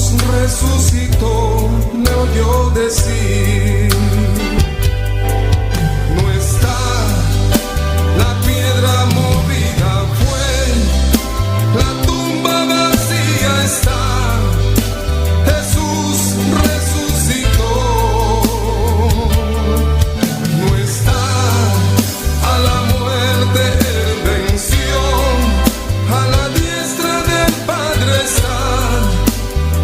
Jesús resucitó, me oyó decir: no está la piedra movida, fue la tumba vacía está. Jesús resucitó, no está a la muerte, él venció, a la diestra del Padre está.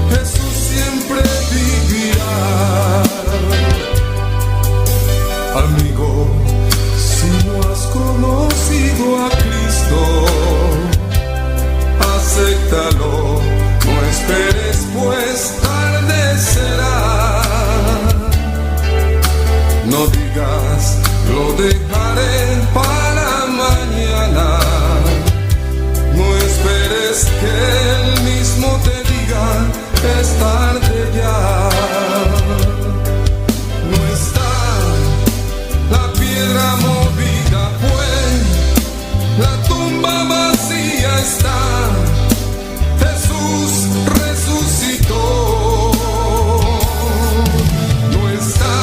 Jesús siempre vivirá. Amigo, si no has conocido a Cristo, acéptalo, no esperes, pues tarde será. No digas, lo dejaré para mañana. No esperes que él mismo te diga, es tarde ya. No está la piedra movida, fue la tumba vacía está. Jesús resucitó, no está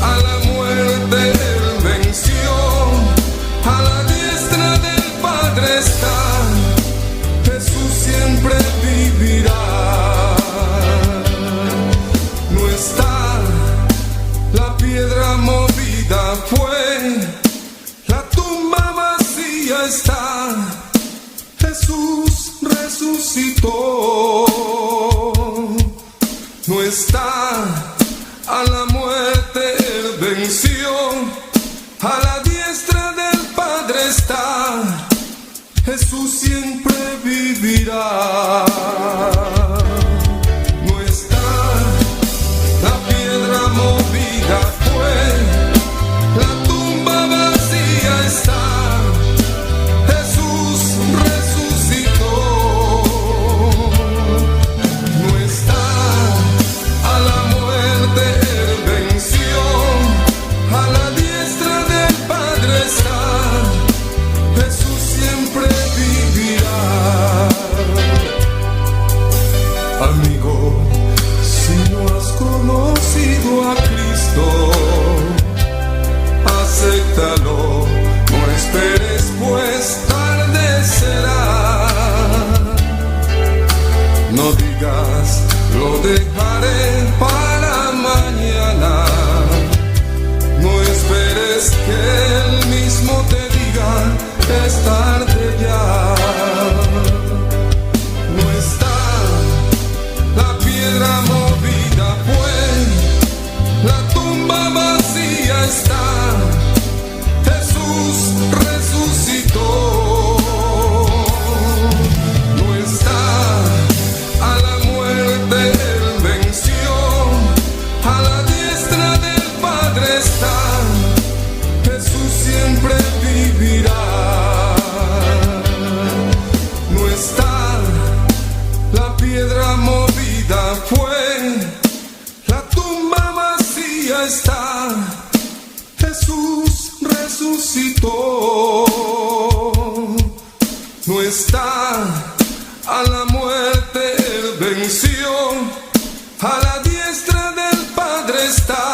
a la muerte, él venció, a la diestra del Padre está. Jesús siempre vivirá. No está la piedra movida, fue la tumba vacía está. Jesús resucitó, no está a la muerte, él venció, a la diestra del Padre está. Jesús siempre vivirá. No está la piedra movida, fue la tumba vacía está. Jesús resucitó, no está a la muerte, él venció, a la diestra del Padre está. Jesús siempre vivirá. Amigo, si no has conocido a Cristo, acéptalo, no esperes, pues tarde será. No digas, lo dejaré para mañana. No esperes que él mismo te diga, es tarde ya. No está la piedra movida, fue la tumba vacía está. Jesús resucitó, no está a la muerte, él venció, a la diestra del Padre está. Jesús siempre vivirá. No está la piedra movida, fue la tumba vacía está. Jesús resucitó, no está a la muerte, él venció, a la diestra del Padre está.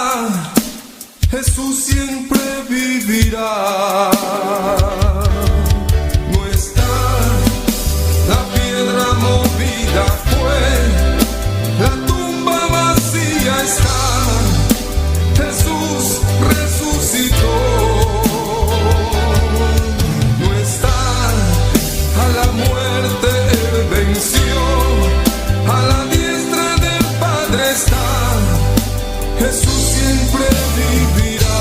Jesús siempre vivirá. No está la piedra movida, fue la tumba vacía está. Jesús resucitó, no está a la muerte, él venció, a la diestra del Padre está. Jesús siempre vivirá.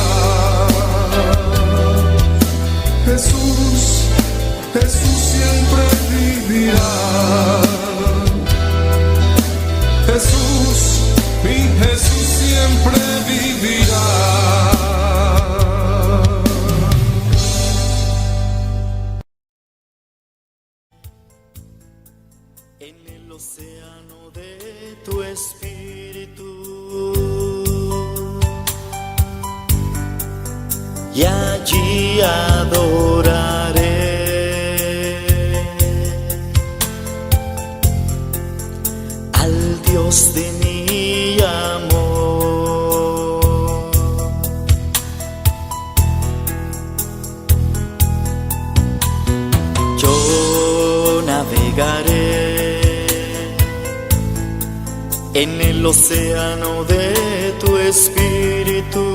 Jesús, Jesús siempre vivirá. Jesús, mi Jesús siempre vivirá. En el océano de tu espíritu, y allí adoraré al al Dios de mi amor. Yo navegaré en el océano de tu espíritu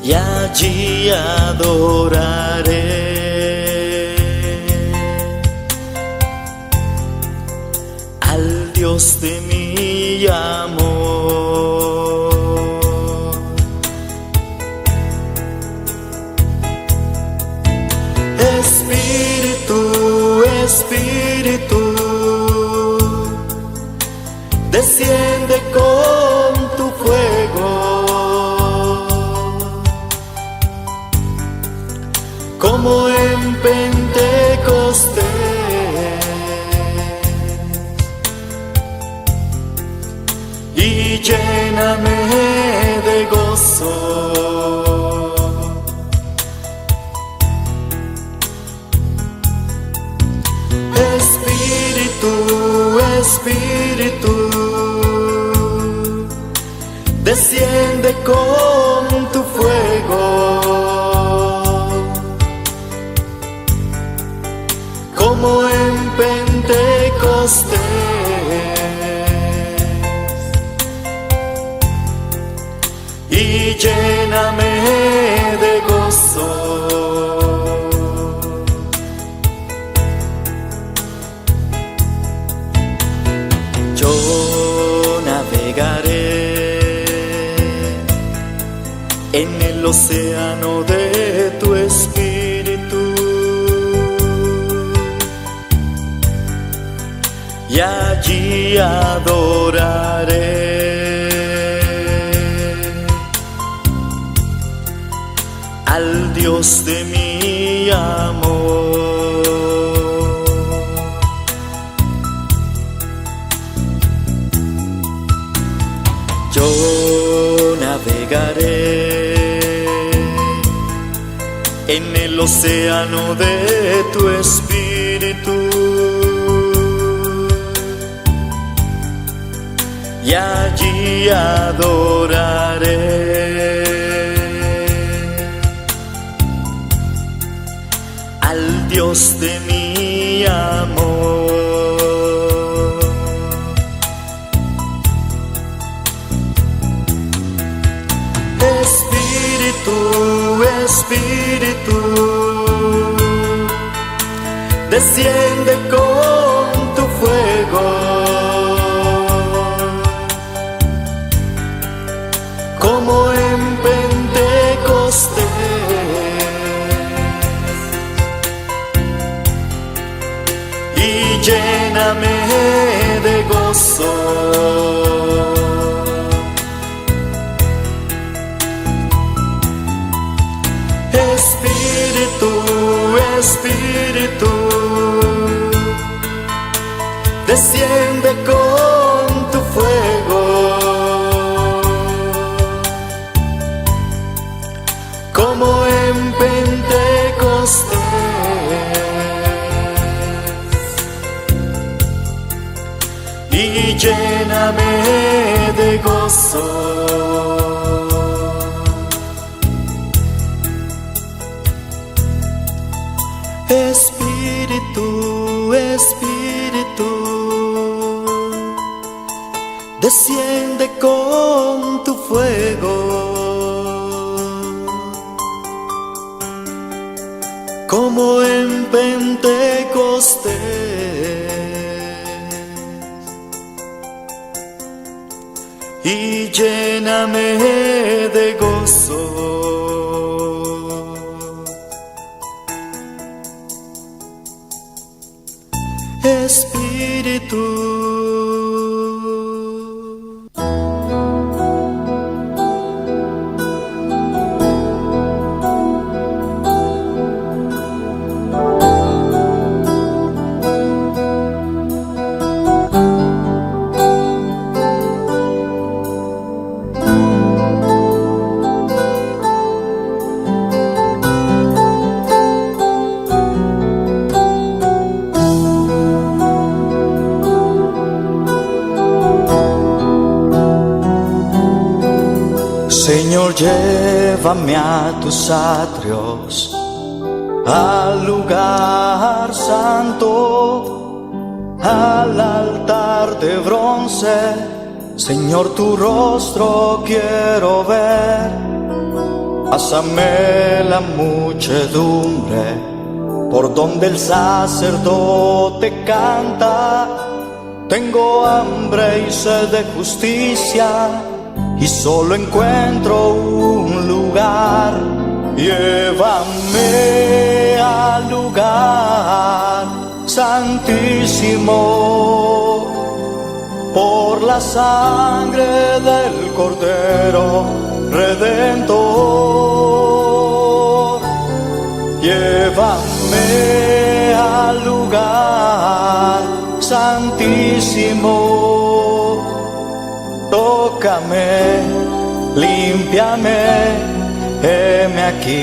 y allí adoraré al Dios de mi amor. Espíritu, Espíritu, desciende con tu fuego, como en Pentecostés, y lléname de gozo. Espíritu, Espíritu, desciende con tu fuego, como en Pentecostés, y lléname de gozo. Yo navegaré en el océano de tu espíritu y allí adoraré al Dios de mi amor. Yo navegaré en el océano de tu espíritu y allí adoraré al Dios de mi amor. Espíritu, Espíritu, desciende con tu fuego, como en Pentecostés, y lléname de gozo. Espíritu, Espíritu, desciende con tu fuego, como en Pentecostés, y lléname de gozo. Espíritu, Espíritu, desciende con tu fuego, como en Pentecostés, y lléname de gozo. Espíritu. llévame a tus atrios, al lugar santo, al altar de bronce. Señor, tu rostro quiero ver. Pásame la muchedumbre por donde el sacerdote canta. Tengo hambre y sed de justicia y solo encuentro un lugar. Llévame al lugar santísimo por la sangre del Cordero Redentor. Llévame al lugar santísimo. Tócame, límpiame, heme aquí.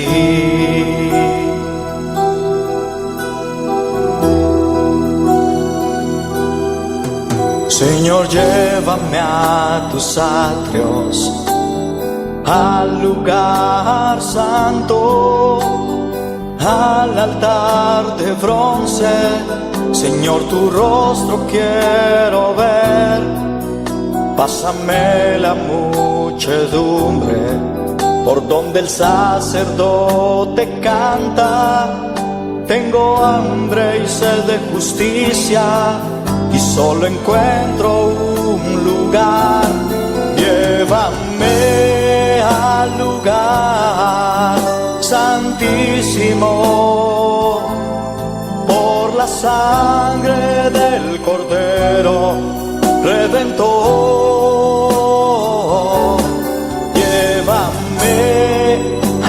Señor, llévame a tus atrios, al lugar santo, al altar de bronce. Señor, tu rostro quiero ver. Pásame la muchedumbre por donde el sacerdote canta. Tengo hambre y sed de justicia y solo encuentro un lugar. Llévame al lugar santísimo por la sangre del Cordero Redentor. Llévame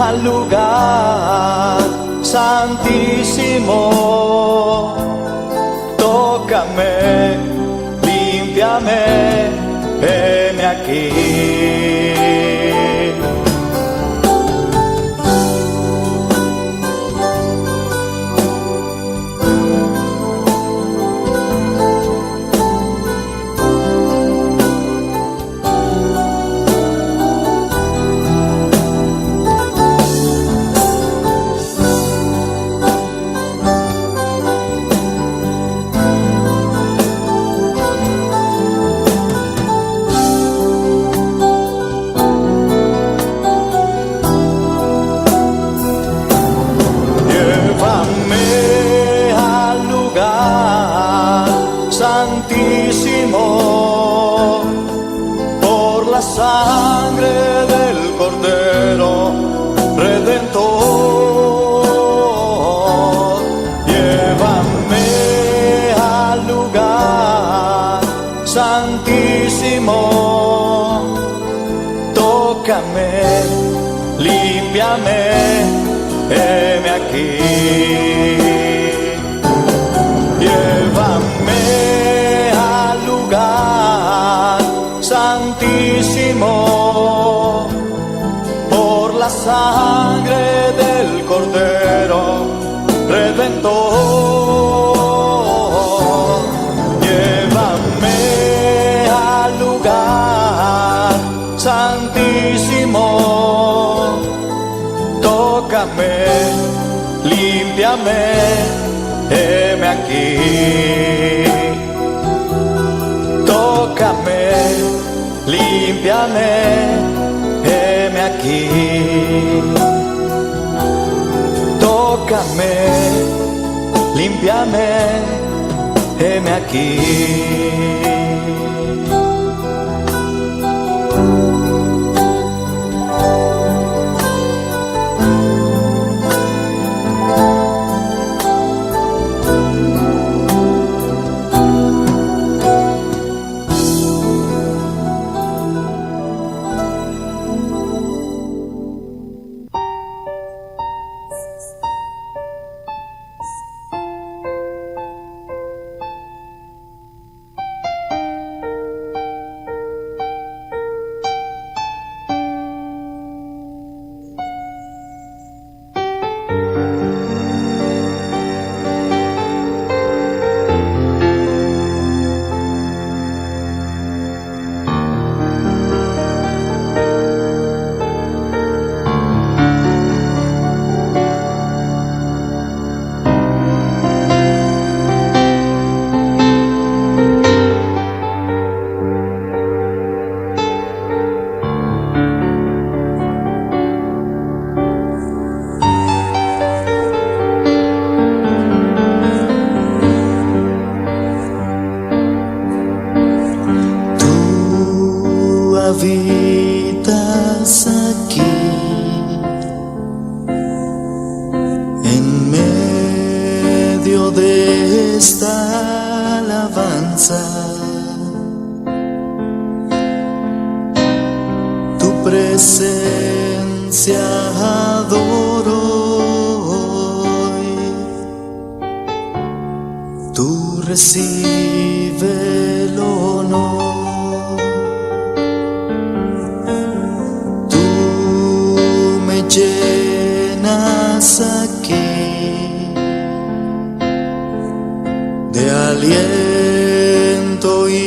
al lugar santísimo. Tócame, límpiame, heme aquí. Santísimo por la sangre del Cordero Redentor. Llévame al lugar santísimo. Tócame, límpiame, heme aquí. Llévame al lugar santísimo por la sangre del Cordero Redentor. Llévame al lugar santísimo. Tócame, límpiame, heme aquí. Tócame, límpiame, heme aquí. Tócame, límpiame, heme aquí. aquí en medio de esta alabanza. Tu presencia adoro hoy. Tú recibe el honor. Tú me llenas aquí de aliento y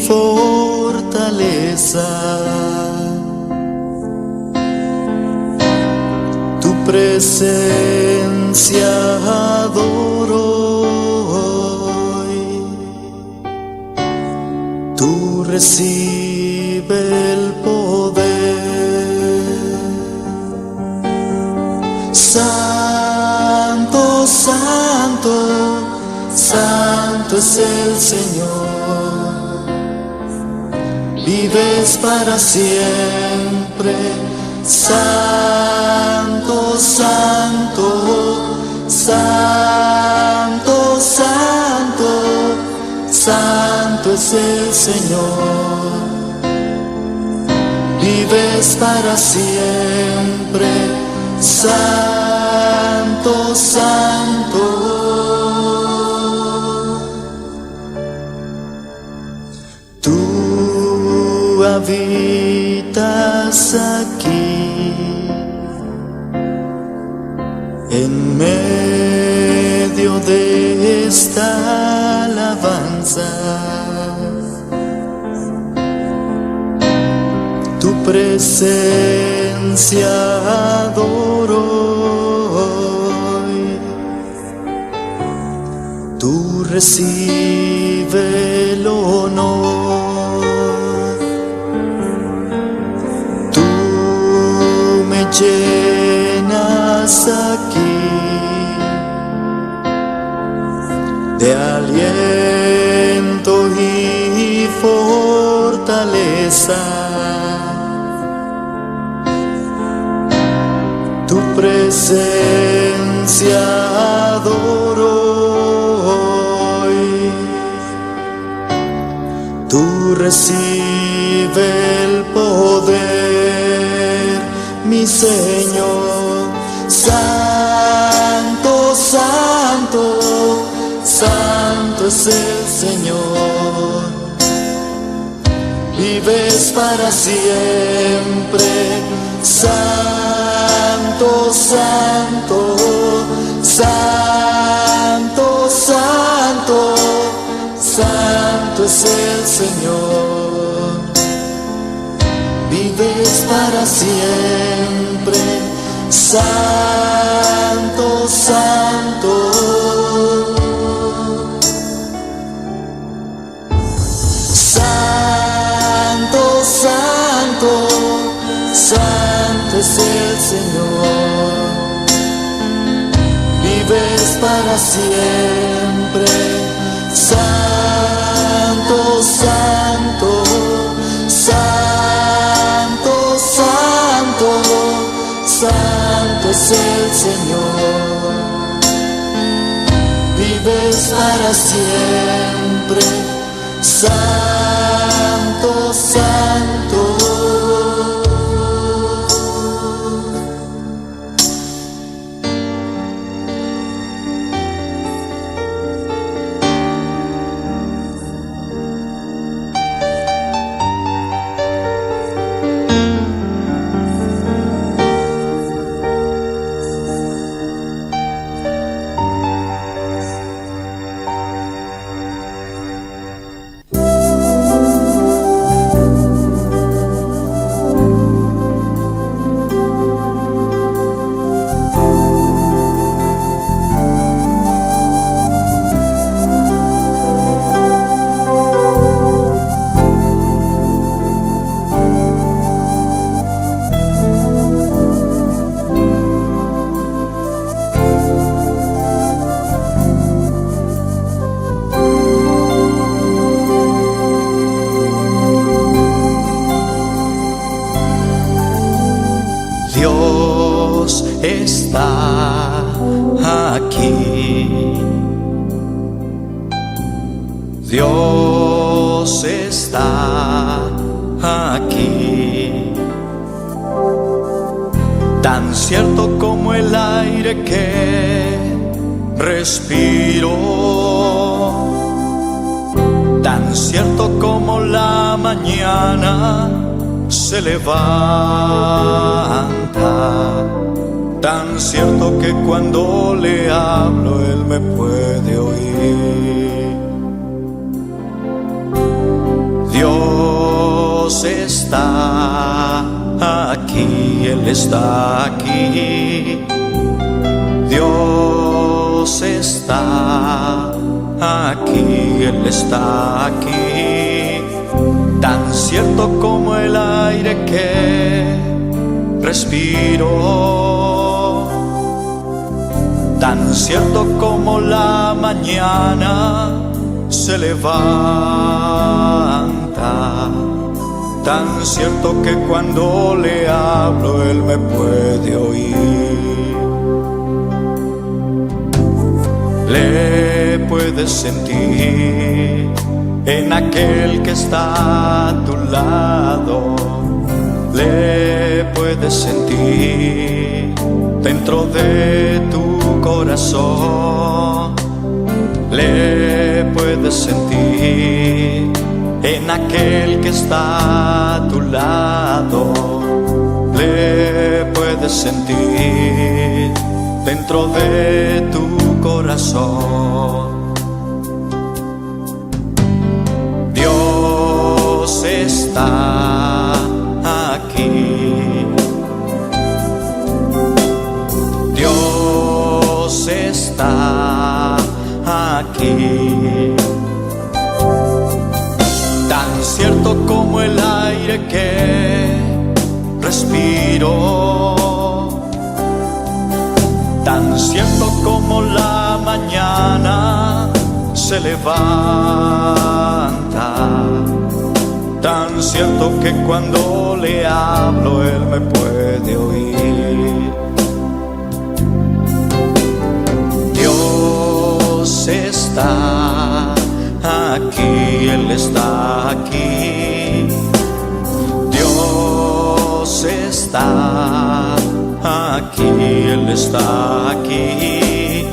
fortaleza. Tu presencia adoro hoy. Tú recibe el poder. Santo, santo, santo es el Señor. Vives para siempre. Santo, santo, santo, santo, santo es el Señor. Vives para siempre. Santo, santo. Tú habitas aquí en medio de esta alabanza. Tu presencia adoro hoy. Tú recibe el honor. Tú me llenas aquí de aliento y fortaleza. Tu presencia adoro hoy. Tú recibe el poder, mi Señor. Santo, santo, santo es el Señor. Vives para siempre. Santo, santo, santo, santo, santo es el Señor. Vives para siempre. Santo, santo. Santo, santo, santo es el Señor. Vives para siempre. Santo, santo, santo, santo, santo es el Señor. Vives para siempre. Santo, santo. está aquí. Dios está aquí. Tan cierto como el aire que respiro, tan cierto como la mañana se levanta, tan cierto que cuando le hablo Él me puede oír. Dios está aquí, Él está aquí. Dios está aquí, Él está aquí. Tan cierto como el aire que respiro, tan cierto como la mañana se levanta, tan cierto que cuando le hablo Él me puede oír. Le puedes sentir en aquel que está a tu lado, le puedes sentir dentro de tu corazón, le puedes sentir en aquel que está a tu lado, le puedes sentir dentro de tu corazón. Dios está aquí. Dios está aquí. Tan cierto como el aire que respiro, tan cierto como la mañana se levanta, tan cierto que cuando le hablo Él me puede oír. Dios está aquí, Él está aquí. Dios está aquí, Él está aquí.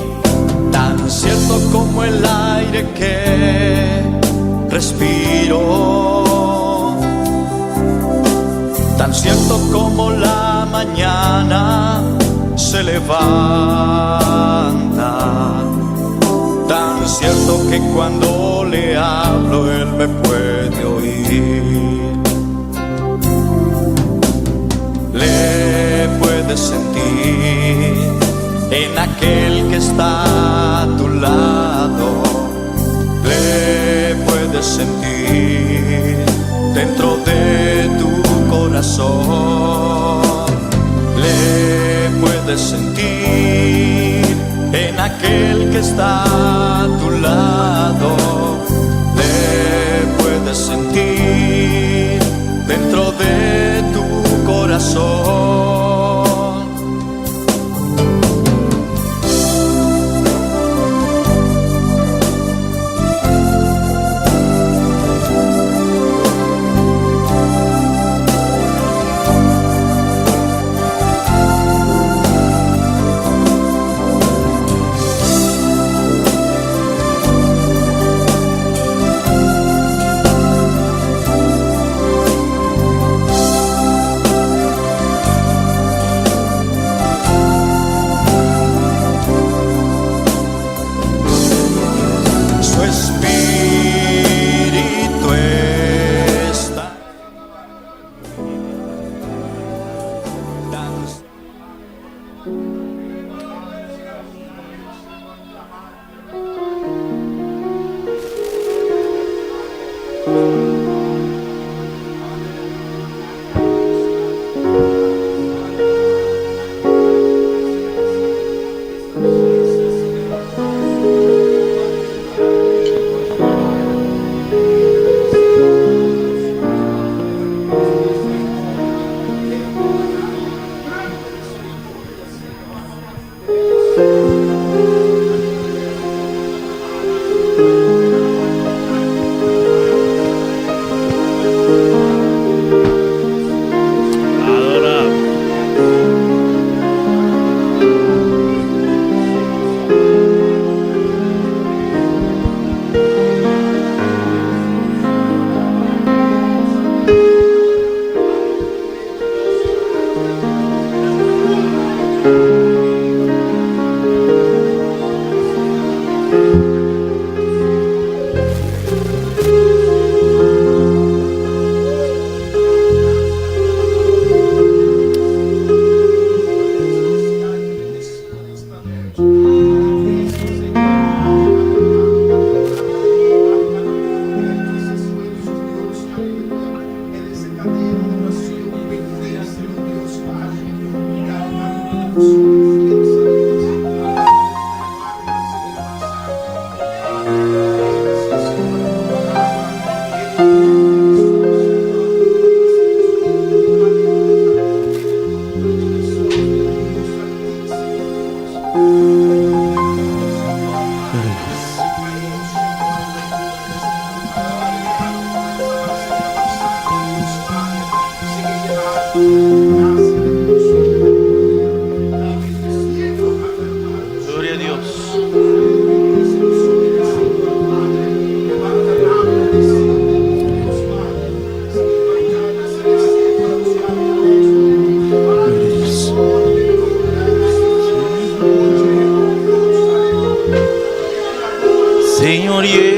Tan cierto como el aire que respiro, tan cierto como la mañana se levanta, tan cierto que cuando le hablo Él me puede oír. Le puedes sentir en aquel que está a tu lado, le puedes sentir dentro de tu corazón, le puedes sentir en aquel que está a tu lado, le puedes sentir dentro de tu corazón.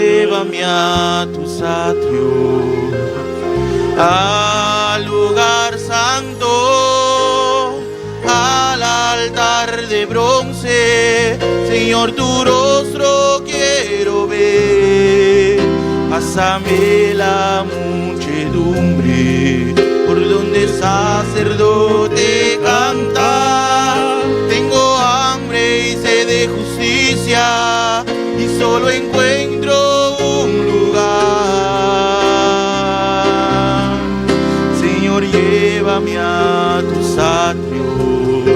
llévame a tus atrios, al lugar santo, al altar de bronce. Señor, tu rostro quiero ver. Pásame la muchedumbre por donde el sacerdote canta. Tengo hambre y sed de justicia y solo encuentro un lugar. Señor, llévame a tus atrios,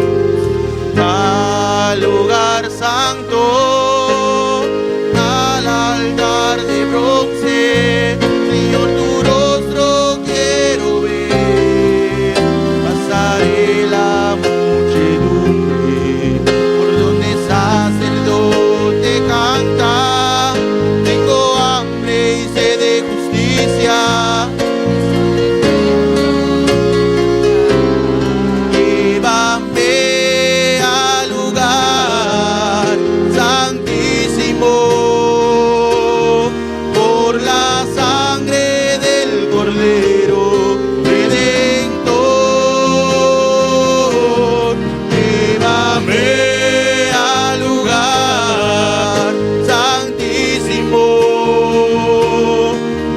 al lugar santo, al altar de bronce. Señor, tu rostro quiero ver. Pasaré la muchedumbre por donde el sacerdote canta. Tengo hambre y sed de justicia. Llévame al lugar santísimo por la sangre del Cordero Redentor. Llévame al lugar santísimo.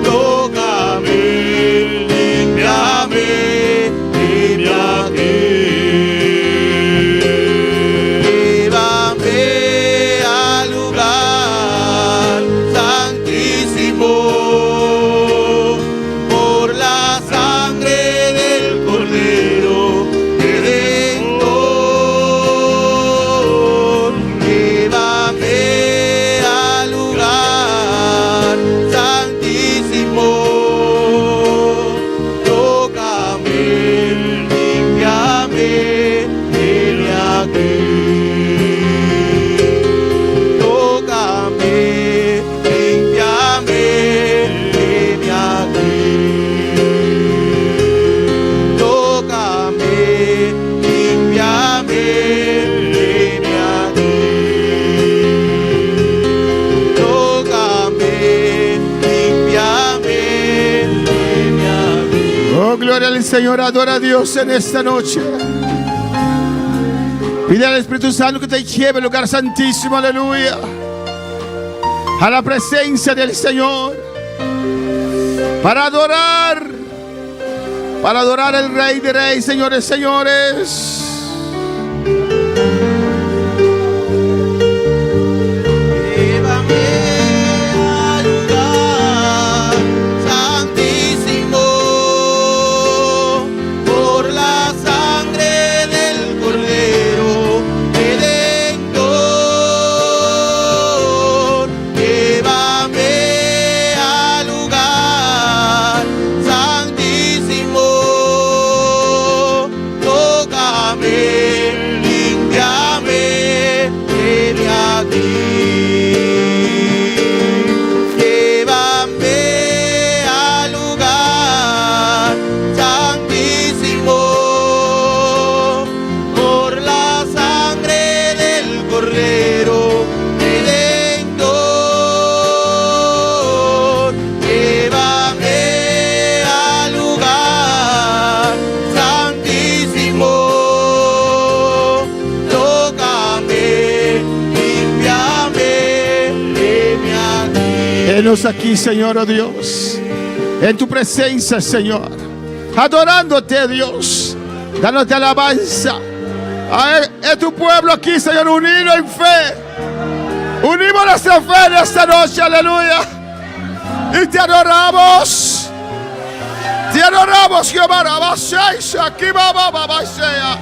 Tócame, límpiame, heme aquí. Llévame al lugar santísimo por la sangre del Cordero Redentor. Llévame al lugar santísimo. Tócame, límpiame, heme aquí. Tócame, límpiame, heme aquí. Tócame, límpiame, heme aquí. Tócame, límpiame, heme aquí. Oh, gloria al Señor, adora a Dios en esta noche. Pide al Espíritu Santo que te lleve al lugar santísimo, aleluya, a la presencia del Señor, para adorar al Rey de Reyes, señores, señores. Llévame al lugar santísimo por la sangre del Cordero Redentor. Llévame al lugar santísimo. Tócame, límpiame, heme aquí. Llévame al lugar santísimo por la sangre del Cordero Redentor. Llévame al lugar santísimo. Tócame, límpiame, heme aquí. Venos aquí, Señor, oh Dios, en tu presencia, Señor, adorándote, Dios, dándote alabanza. Es tu pueblo aquí, Señor, unido en fe. Unimos nuestra fe en esta noche, aleluya. Y te adoramos. Te adoramos, Jehová. Rabasheisha, aquí va, babasea.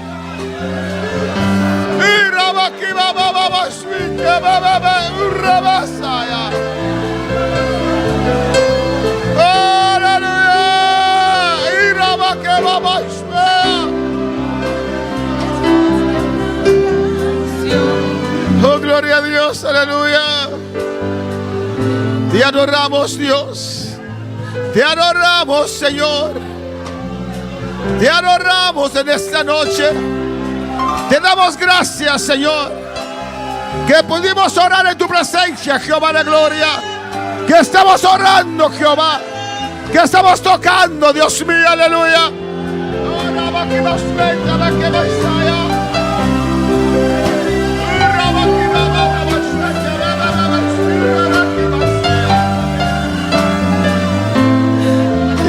Y rabaki, babababashwike, bababa, urrabasaya. Aleluya. Y rabake, babashwea. Oh, gloria a Dios, aleluya. Te adoramos, Dios. Te adoramos, Señor. Te adoramos en esta noche. Te damos gracias, Señor, que pudimos orar en tu presencia, Jehová de gloria. que estamos orando, Jehová, que estamos tocando, Dios mío, aleluya.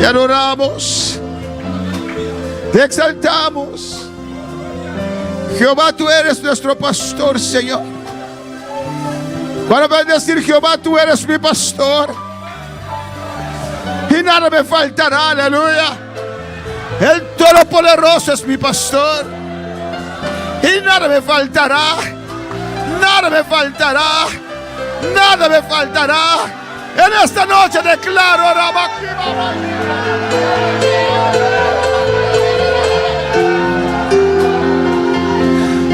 Y adoramos, te exaltamos. Jehová, tú eres nuestro pastor, Señor. Cuando van a decir, Jehová, tú eres mi pastor, y nada me faltará, aleluya. El Todopoderoso es mi pastor, y nada me faltará, nada me faltará, nada me faltará. En esta noche declaro,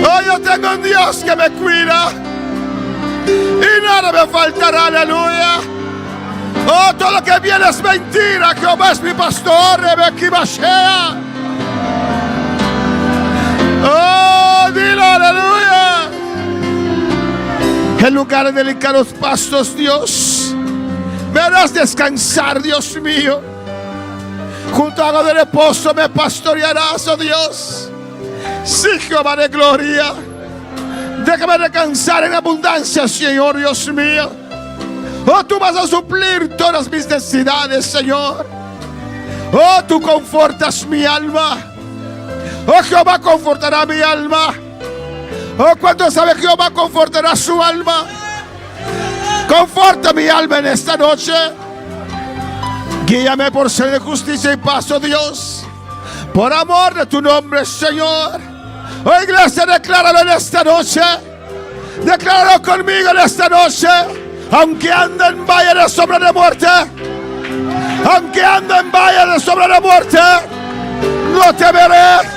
oh, yo tengo un Dios que me cuida y nada me faltará, aleluya. Oh, todo lo que viene es mentira. Jehová es mi pastor, oh, dilo, aleluya. En lugares de delicados pastos, Dios, me harás descansar, Dios mío. Junto a agua de reposo me pastorearás, oh Dios. Sí, Jehová de gloria, déjame descansar en abundancia, Señor, Dios mío. Oh, tú vas a suplir todas mis necesidades, Señor. Oh, tú confortas mi alma. Oh, Jehová confortará mi alma. Oh, ¿cuánto sabe Jehová confortará su alma? Conforta mi alma en esta noche. Guíame por ser de justicia y paz, oh Dios, por amor de tu nombre, Señor. Oh, iglesia, decláralo en esta noche. Decláralo conmigo en esta noche. Aunque ande en valle de sombra de muerte, aunque ande en valle de sombra de muerte, no temeré,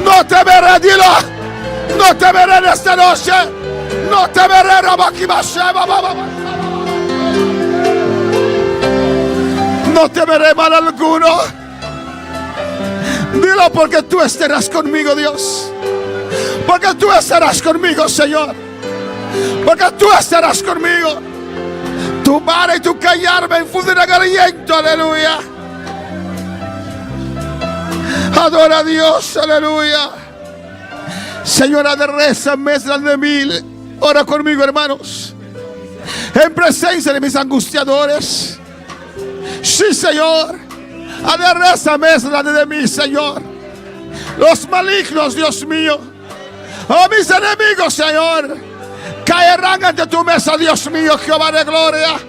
no temeré, dilo, no temeré en esta noche, no temeré, no temeré mal alguno. Dilo, porque tú estarás conmigo, Dios, porque tú estarás conmigo, Señor, porque tú estarás conmigo. Tu vara y tu callar me infunden aliento, aleluya. Adora a Dios, aleluya. Señora de reza, mesas de mil. Ora conmigo, hermanos, en presencia de mis angustiadores. Sí, Señor. Adereza mesas de mí, Señor. Los malignos, Dios mío, oh, mis enemigos, Señor, caerán ante tu mesa, Dios mío, Jehová de gloria.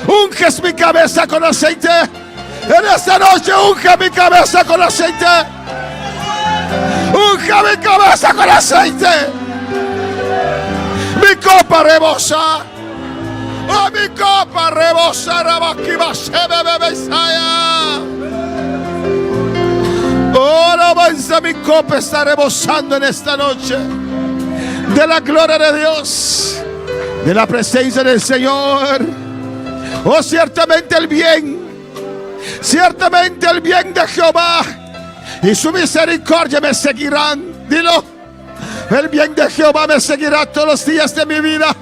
Unges mi cabeza con aceite. En esta noche unge mi cabeza con aceite. Unge mi cabeza con aceite. Mi copa rebosa. Oh, mi copa rebosa. Oh, alabanza, mi copa está rebosando en esta noche de la gloria de Dios, de la presencia del Señor. Oh, ciertamente el bien de Jehová y su misericordia me seguirán. Dilo, el bien de Jehová me seguirá todos los días de mi vida.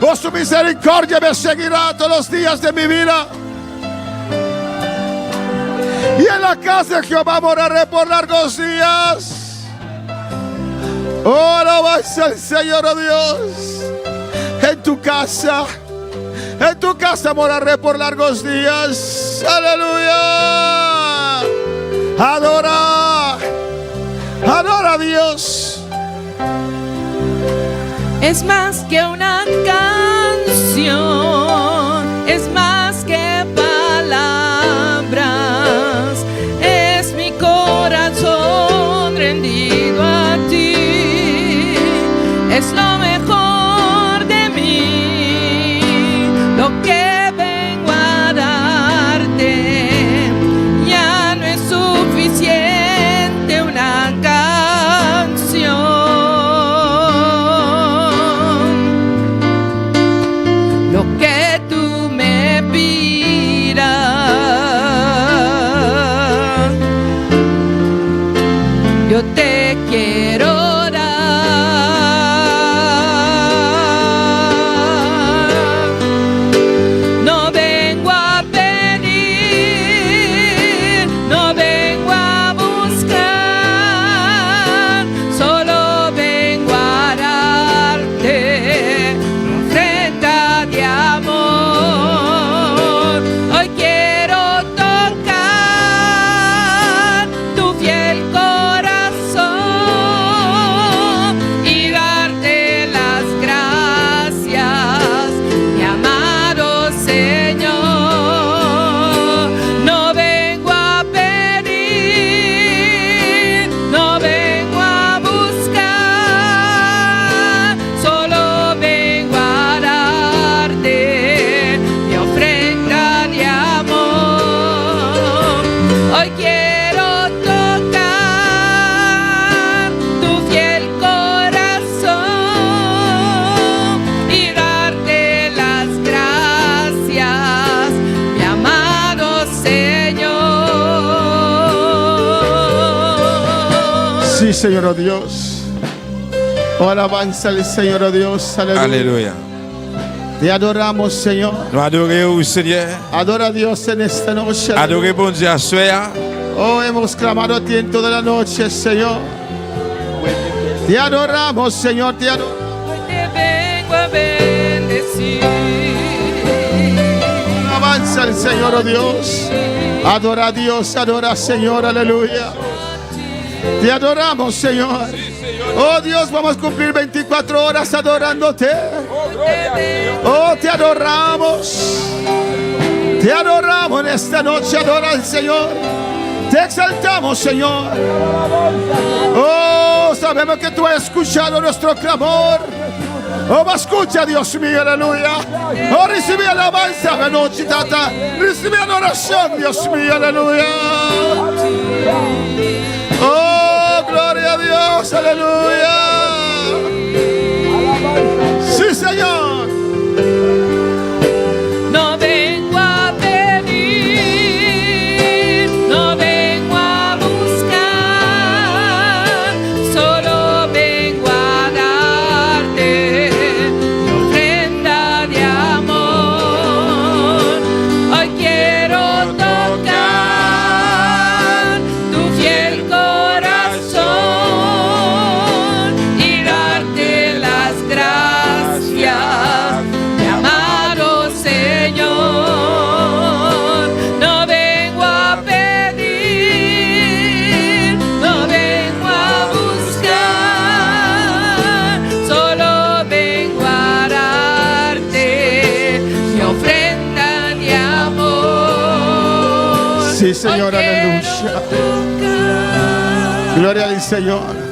Oh, su misericordia me seguirá todos los días de mi vida. Y en la casa de Jehová moraré por largos días. Oh, alabanza al Señor, oh Dios. En tu casa moraré por largos días. Aleluya. Adora a Dios. Es más que una canción, es más que palabras, es mi corazón rendido a ti, es lo mejor de mí, lo que vengo a darte, ya no es suficiente una canción. Lo que Sí, Señor, oh Dios. Oh, alabanza al Señor, oh Dios. Aleluya. Alléluia. Te adoramos, Señor. Nous adorons au Seigneur. Adora a Dios en esta noche. Adorez bon Dieu à soir. Oh, hemos clamado a ti en toda la noche, Señor. Te adoramos, Señor. Te adoramos. Hoy te vengo a bendecir. Alabanza al Señor, oh Dios. Adora a Dios, adora, Señor. Aleluya. Te adoramos, Señor. Oh Dios, vamos a cumplir 24 horas adorándote. Oh, te adoramos. Te adoramos en esta noche. Adora al Señor. Te exaltamos, Señor. Oh, sabemos que tú has escuchado nuestro clamor. Oh, escucha, Dios mío, aleluya. Oh, recibe alabanza la noche, tata. Recibe adoración, Dios mío, aleluya. Oh, gloria a Dios, aleluya. Sí, Señor. No vengo a pedir, no vengo a buscar, solo vengo a darte mi ofrenda de amor. Hoy quiero tocar tu fiel corazón y darte las gracias, mi amado Señor. No vengo a pedir, no vengo a buscar, solo vengo a darte mi ofrenda de amor. Sí, Señor, Hoy quiero aleluya. tocar. Gloria al Señor.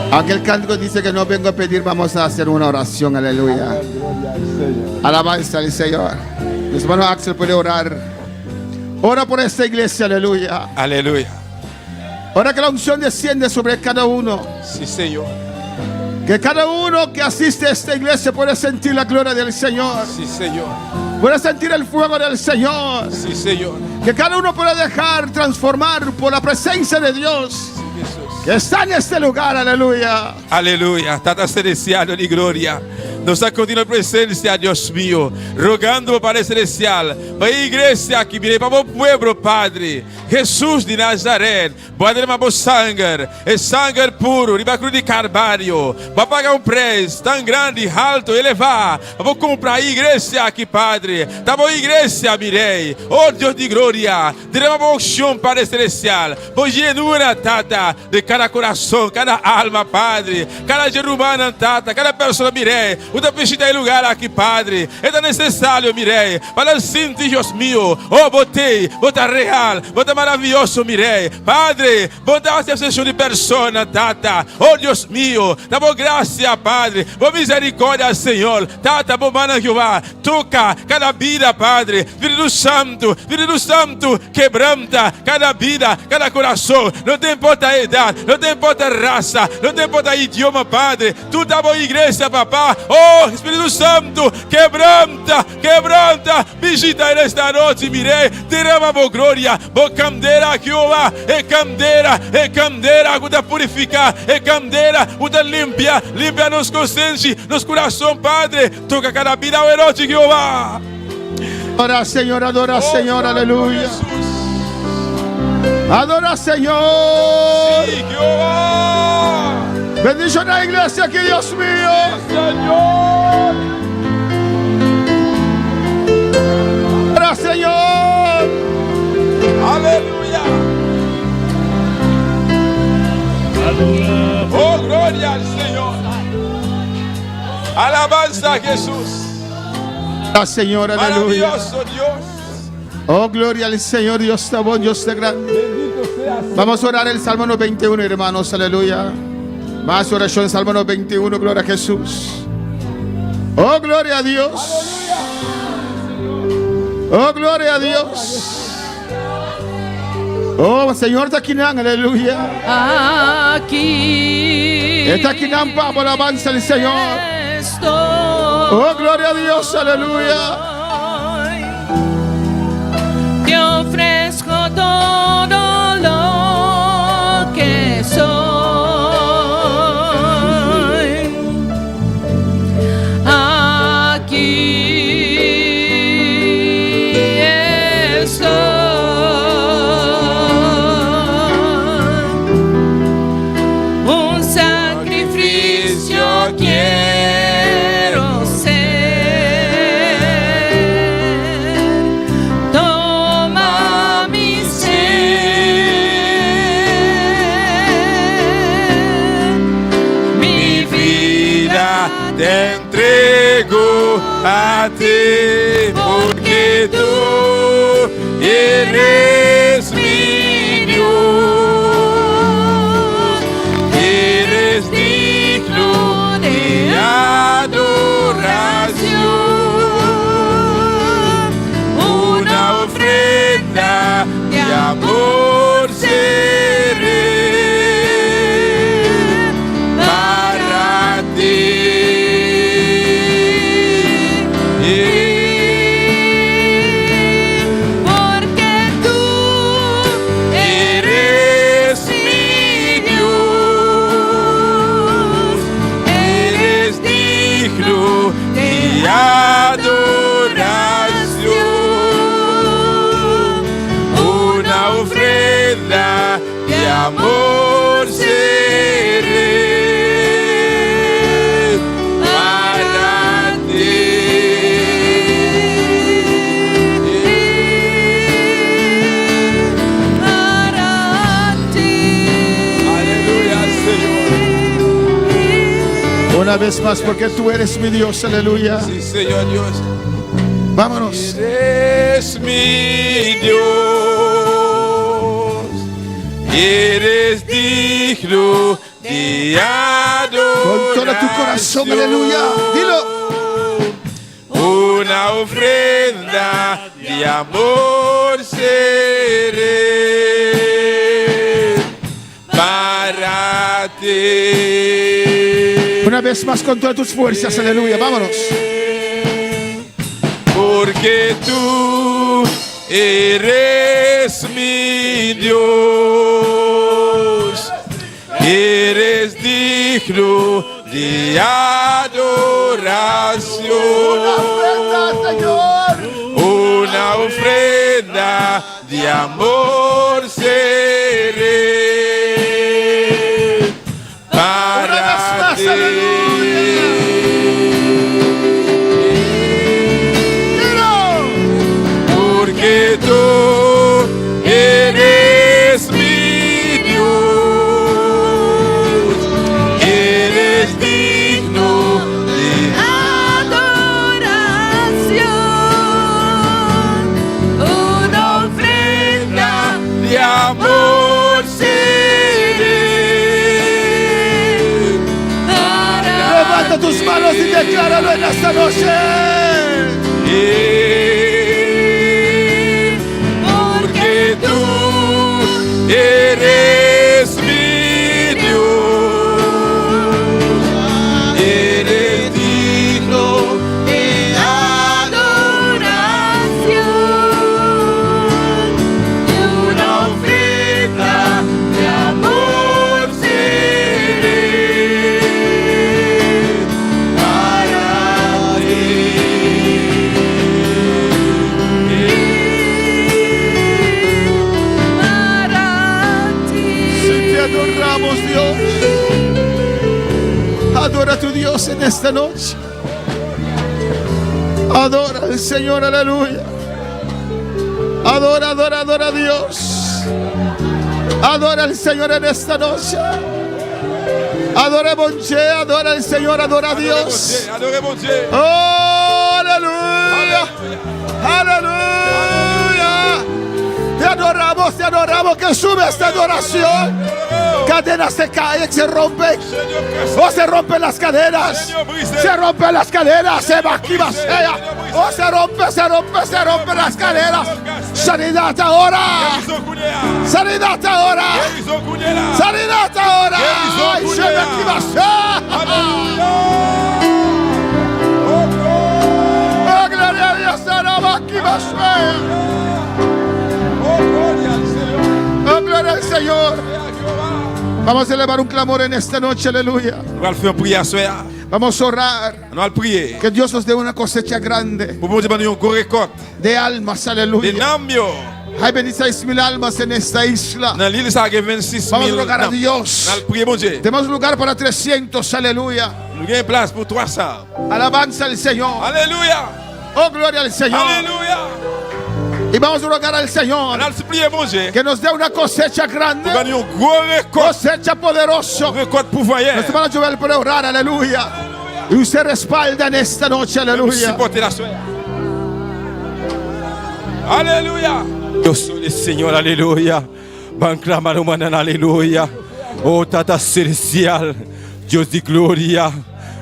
Aunque el cántico dice que no vengo a pedir, vamos a hacer una oración, aleluya. Alabanza al Señor. Mi hermano Axel puede orar. Ora por esta iglesia, aleluya. Alléluia. Ora que la unción desciende sobre cada uno. Si Seigneur. Que cada uno que asiste a esta iglesia pueda sentir la gloria del Señor. Si Seigneur. Pueda sentir el fuego del Señor. Si Seigneur. Que cada uno pueda dejar transformar por la presencia de Dios que está en este lugar, aleluya. Aleluia. Tata celestial de glória. Nossa contínua presença, Deus mío, rogando para o Pai Celestial, para a igreja que virei para o povo, Padre, Jesus de Nazaré, para derramar sangue, é sangue puro, riba cruz de Carvalho, para pagar preço tão grande, alto, elevado, para comprar a igreja aqui, Padre, da boa igreja, mirei, oh Deus de glória, derrama unção, Pai Celestial, por llenura, Tata, de cada coração, cada alma, Padre, cada ser humano, Tata, cada pessoa, mirei, o precisa lugar aqui, Padre. É necessário, mirei, para sentir, Deus meu. Oh, botei, bota real, bota maravilhoso, mirei. Padre, bota a sensação de persona, Tata. Oh, Deus meu, dá boa graça, Padre. Boa misericórdia, Senhor. Tata, boa mana Jeová. Toca cada vida, Padre. Espírito Santo, quebranta cada vida, cada coração. Não tem importa a idade, não tem importa a raça, não tem importa idioma, Padre. Tu tá boa igreja, papá. Oh, Espírito Santo, quebranta, visita nesta noite, mirei, derrama boa glória, boa candeira, Jeová, é candeira, que te purifica, é candeira, que te limpia nos consciência, nos coração, Padre, toca cada vida, o herói, Jeová. Adora, Señor, adora, Señor, aleluya. Adora, Señor. Sí, Jehová. Bendición a la iglesia aquí, Dios mío. Señor. Adora, Señor. Aleluya. Oh, gloria al Señor. Alabanza a Jesús. Adora, Señor, aleluya. Maravilloso Dios. Oh, gloria al Señor, Dios está bueno, Dios está grande. Vamos a orar el Salmo 91, hermanos, aleluya. Más oración, Salmo 91, gloria a Jesús. Oh, gloria a Dios. Oh, gloria a Dios. Oh, Señor, está aquí, aleluya. Aquí Está aquí, vamos, alabanza al Señor. estoy. Oh, gloria a Dios, aleluya. Te ofrezco todo lo que a ti, porque tú eres mi Dios, eres digno de adoración, una ofrenda de amor seré para ti. Porque tú Eres mi Dios, eres digno de adoración, una ofrenda de amor seré para ti. para ti. Aleluya, Señor. Una vez más, porque tú eres mi Dios, aleluya. Sí, Señor Dios. Vámonos. Eres mi Dios, eres digno de adoración. Con todo tu corazón, aleluya. Dilo. Una ofrenda de amor seré para ti. Una vez más, con todas tus fuerzas, aleluya. Vámonos. Porque tú eres mi Dios, eres digno de adoración, Señor. una ofrenda de amor seré para ti. Porque tú eres mi Dios, eres digno de Adoración, una ofrenda de amor seré para Levanta tus manos y decláralo en esta noche. Porque tú eres mi Dios, eres digno de adoración, y una ofrenda de amor seré para ti. para ti. Si te adoramos, Dios. Adora a tu Dios en esta noche. Adora al Señor, aleluya. Adora, adora, adora a Dios. Adora al Señor en esta noche. Adora a Bonche, adora al Señor, adora a Dios. Adoremos Dieu. Oh, aleluya. Aleluya. Te adoramos, que sube esta adoración. Cadenas se caen, se rompen. Oh, se rompen las cadenas. Se rompen las cadenas. Se va aquí, va sea. Oh, se rompen las cadenas. Sanidad ahora. Sanidad ahora. Sanidad ahora. Ay, se va aquí, va sea. Oh, gloria a Dios. Se va aquí, va sea. Oh, gloria al Señor. Vamos a elevar un clamor en esta noche, aleluya. Nous allons faire une prière ce soir. Vamos a orar. Nous allons prier. Que Dios nos dé una cosecha grande Pour nous demander une grosse récolte. de almas, Des aleluya. nambio. Hay 26,000 almas en esta isla. Dans l'île, ça a 26 Vamos a 000. rogar a Dios. Nous allons prier, mon Dieu. Tenemos lugar para 300, aleluya. Nous avons place pour 300. Alabanza al Señor. Alléluia. Oh, gloria al Señor. Alléluia. Y vamos a rogar al Señor Nous allons prier, mon Dieu. que nos dé una cosecha grande, Pour gagner une grosse récolte. cosecha poderosa. Une récolte pour voyer. Nuestro hermano Joel puede orar, aleluya. Y usted respalda en esta noche, Si aleluya. porter la sua. Aleluia. Eu sou o Senhor, aleluia. Banclamar humana, aleluia. Oh, Tata Celestial, Deus de glória.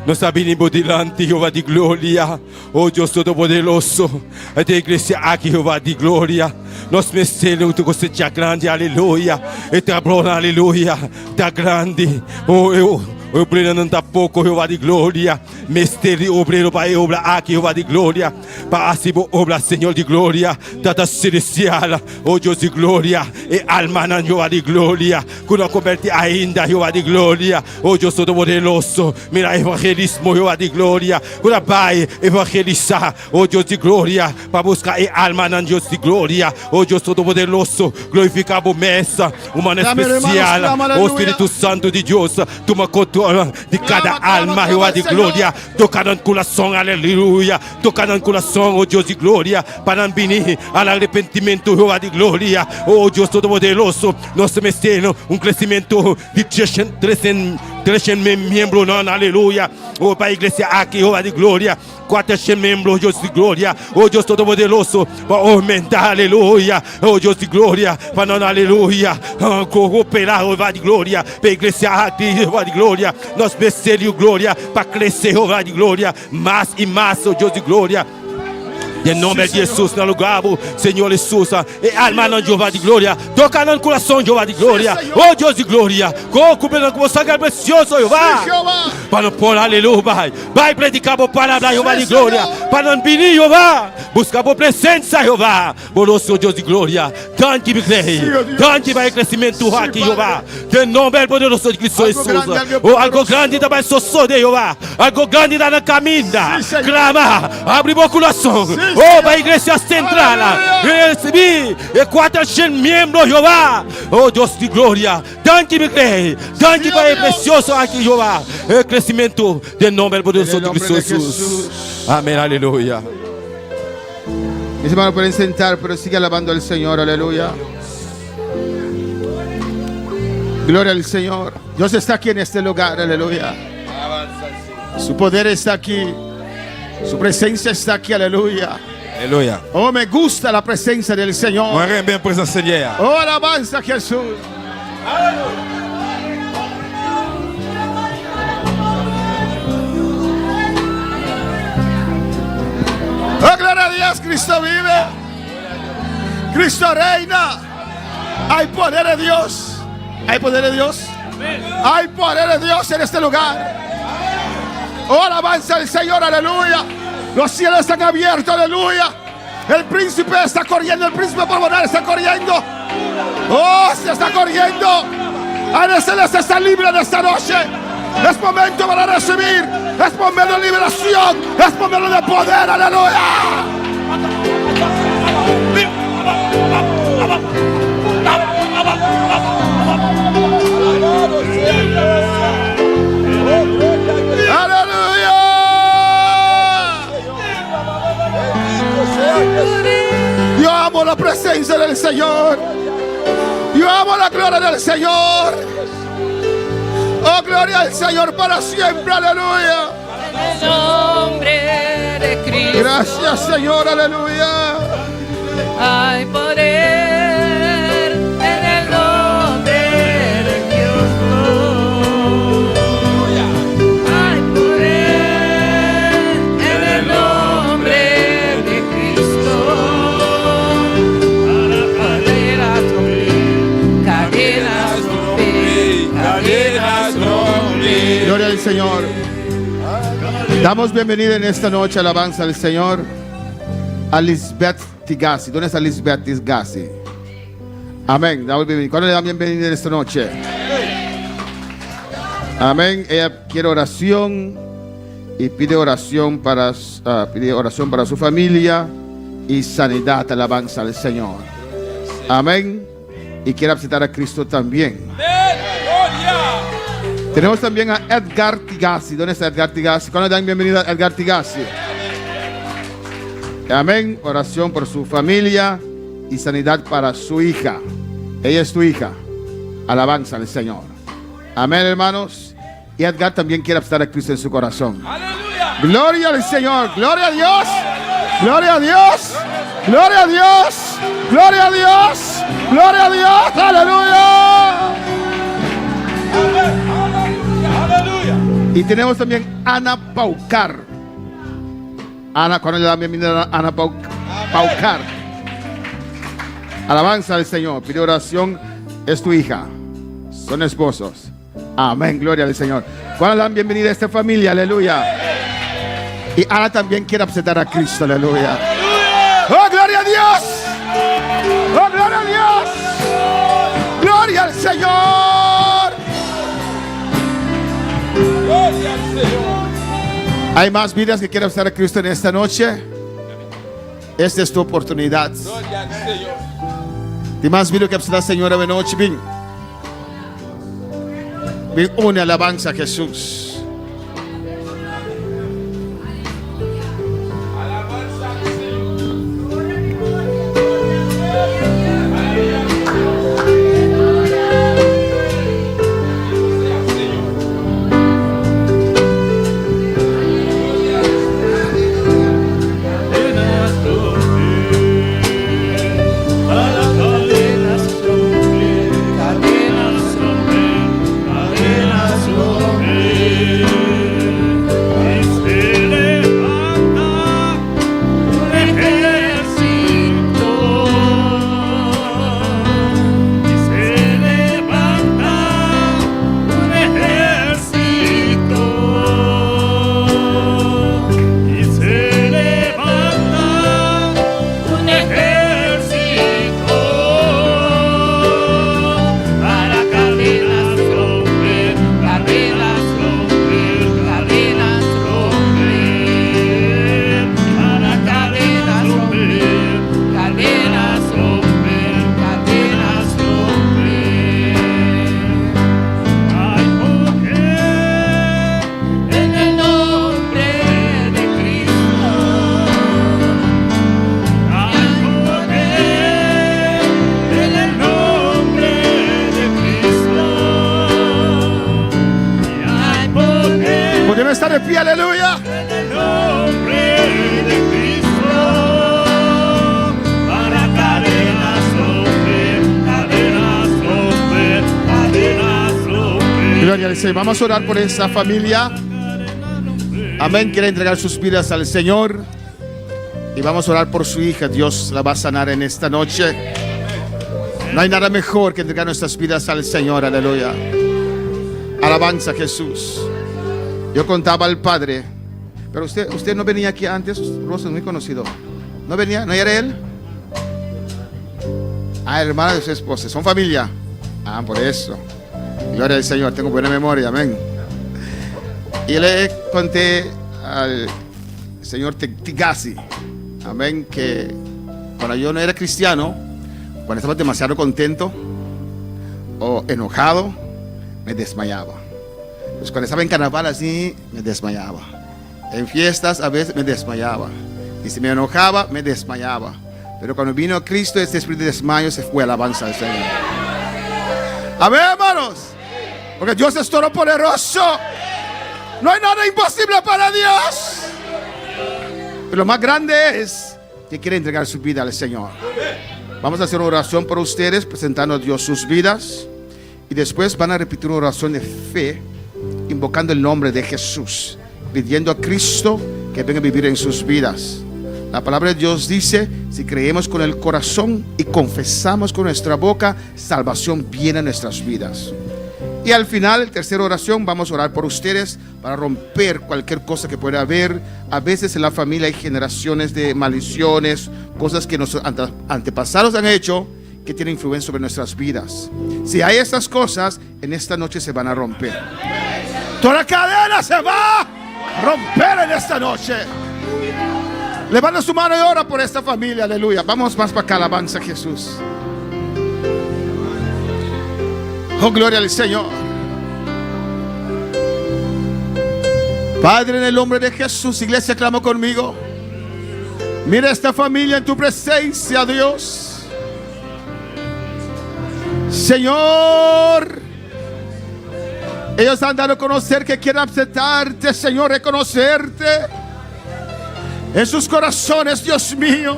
Nós abrimos delante, Jeová de glória. Oh, Deus Todo-Poderoso. A tua igreja aqui, Jeová de glória. Nós mexemos com você, tia grande, aleluia. E tua glória, aleluia. Tia grande. Oh, o obreiro não está pouco, Jeová de glória. Mestre, obreiro, Pai, obra aqui, Jeová de glória. Para assim, obra, Senhor de glória. Tata Celestial, oh Deus de glória. E alma, Jeová de glória. Que não converte ainda, Jeová de glória. Oh Deus Todo-Poderoso. Mira, evangelismo, Jeová de glória. Que não vai evangelizar, oh Deus de glória. Para buscar e alma, Deus de glória. Oh Deus Todo-Poderoso. Glorificado, mesa. Humano especial. Oh Espírito Santo de Deus. Toma controle de cada alma, Jeová de glória. Tocar no coração, aleluia. Tocar no coração, oh Deus de glória. Para vir ao arrependimento, Jeová de glória. Oh Deus Todo-Poderoso. Nós merecemos crescimento de 300 membros, não, aleluia. Oh, para a igreja aqui, Jeová de glória. 400 membros, Deus de glória. Oh Deus Todo-Poderoso. Para aumentar, aleluia. Oh Deus de glória. Para nós, aleluia. Cooperar, Jeová de glória. Para a igreja aqui, Jeová de glória. Nós merecemos glória. Para crescer, Jeová de glória. Mais e mais, oh Deus de glória. Em nome de Jesus, no lugar, Senhor Jesus, e alma não Jeová de glória, toca no coração, Jeová de glória, oh Deus de glória, cobrindo com o sangue precioso, Jeová, para não pôr, aleluia, vai predicar a palavra, Jeová de glória, para não vir, Jeová, buscar a presença, Jeová, nosso Deus de glória, tanto me creio, tanto vai crescimento aqui, Jeová, em nome poderoso de Cristo Jesus, oh, algo grande também só de Jeová, algo grande na caminha, clama, abre o coração. Oh, para a igreja central, recebi 400 membros, Jeová. Oh, Deus de glória, tanto me creio, tanto vai precioso aqui, Jeová. O crescimento do nome poderoso de Cristo Jesus. Amém, aleluia. Mis hermanos pueden sentar, pero sigue alabando al Señor, aleluya. Gloria al Señor. Dios está aquí en este lugar, aleluya. Su poder está aquí. Su presencia está aquí, aleluya. Aleluia. Oh, me gusta la presencia del Señor. Moi, j'aime bien a presença dele. Oh, alabanza a Jesús. Oh, gloria a Dios, Cristo vive. Cristo reina. Hay poder de Dios. Hay poder de Dios. Hay poder de Dios en este lugar. Oh, alabanza al Señor, aleluya. Los cielos están abiertos, aleluya. El príncipe está corriendo, el príncipe pulmonar está corriendo. Oh, se está corriendo. Ana Celeste está libre de esta noche. Es momento para recibir. Es momento de liberación. Es momento de poder, aleluya. Yo amo la presencia del Señor. Yo amo la gloria del Señor. Oh, gloria al Señor para siempre, aleluya. En el nombre de Cristo. Gracias, Señor, aleluya. Hay poder en el nombre de Cristo. Hay poder en el nombre de Cristo. Cadenas romper, cadenas romper, cadenas romper. Gloria al Señor. Damos bienvenida en esta noche, alabanza al Señor, a Lisbeth Tigasi. ¿Dónde está Lisbeth Tigasi? Amén. Damos bienvenida. ¿Cuándo le dan bienvenida en esta noche? Amén. Ella quiere oración y pide oración para su familia y sanidad, alabanza al Señor. Amén. Y quiere aceptar a Cristo también. Tenemos también a Edgar Tigasi. ¿Dónde está Edgar Tigasi? ¿Cuándo le dan bienvenida a Edgar Tigasi? Amén. Oración por su familia y sanidad para su hija. Ella es tu hija. Alabanza al Señor. Amén, hermanos. Y Edgar también quiere aceptar a Cristo en su corazón. Aleluya. Gloria al Señor, gloria a Dios, gloria a Dios, gloria a Dios, gloria a Dios, gloria a Dios, aleluya. Aleluya. Y tenemos también Ana Paucar. Ana, cuando le dan bienvenida a Ana Paucar. Alabanza al Señor, pide oración, es tu hija, son esposos. Amén, gloria al Señor. Cuando le dan bienvenida a esta familia, aleluya. Y Ana también quiere aceptar a Cristo, aleluya. ¡Oh, gloria a Dios! ¡Oh, gloria a Dios! ¡Gloria al Señor! Gloria al Señor. ¿Hay más vidas que quieren aceptar a Cristo en esta noche? Esta es tu oportunidad. Gloria al Señor. ¿Hay más vidas que aceptar al Señor esta noche? Ven. Ven, une alabanza a Jesús. Alabanza al Señor. Podemos estar de pie, aleluya. Gloria al Señor. Vamos a orar por esa familia. Amén. Quiere entregar sus vidas al Señor. Y vamos a orar por su hija. Dios la va a sanar en esta noche. No hay nada mejor que entregar nuestras vidas al Señor. Aleluya. Alabanza a Jesús. Yo contaba al Padre. Pero usted no venía aquí antes. Rosa es muy conocido. ¿No venía? ¿No era él? Ah, hermana de su esposa. Son familia. Ah, por eso. Gloria al Señor. Tengo buena memoria. Amén. Y le conté al señor Tigasi. Amén. Que cuando yo no era cristiano, cuando estaba demasiado contento o enojado, me desmayaba. Pues cuando estaba en carnaval así, me desmayaba. En fiestas a veces me desmayaba. Y si me enojaba, me desmayaba. Pero cuando vino Cristo, este espíritu de desmayo se fue. Alabanza al Señor. Amén, hermanos. Porque Dios es todopoderoso. No hay nada imposible para Dios. Pero lo más grande es que quiere entregar su vida al Señor. Vamos a hacer una oración por ustedes, presentando a Dios sus vidas. Y después van a repetir una oración de fe, invocando el nombre de Jesús, pidiendo a Cristo que venga a vivir en sus vidas. La palabra de Dios dice: si creemos con el corazón y confesamos con nuestra boca, salvación viene a nuestras vidas. Y al final, tercera oración, vamos a orar por ustedes para romper cualquier cosa que pueda haber. A veces en la familia hay generaciones de maldiciones, cosas que nuestros antepasados han hecho que tienen influencia sobre nuestras vidas. Si hay estas cosas, en esta noche se van a romper. Toda cadena se va a romper en esta noche. Levanta su mano y ora por esta familia, aleluya. Vamos más para acá, alabanza a Jesús. Oh, gloria al Señor. Padre, en el nombre de Jesús, iglesia, clama conmigo. Mira esta familia en tu presencia, Dios. Señor, Ellos han dado a conocer que quieren aceptarte, Señor, reconocerte en sus corazones, Dios mío.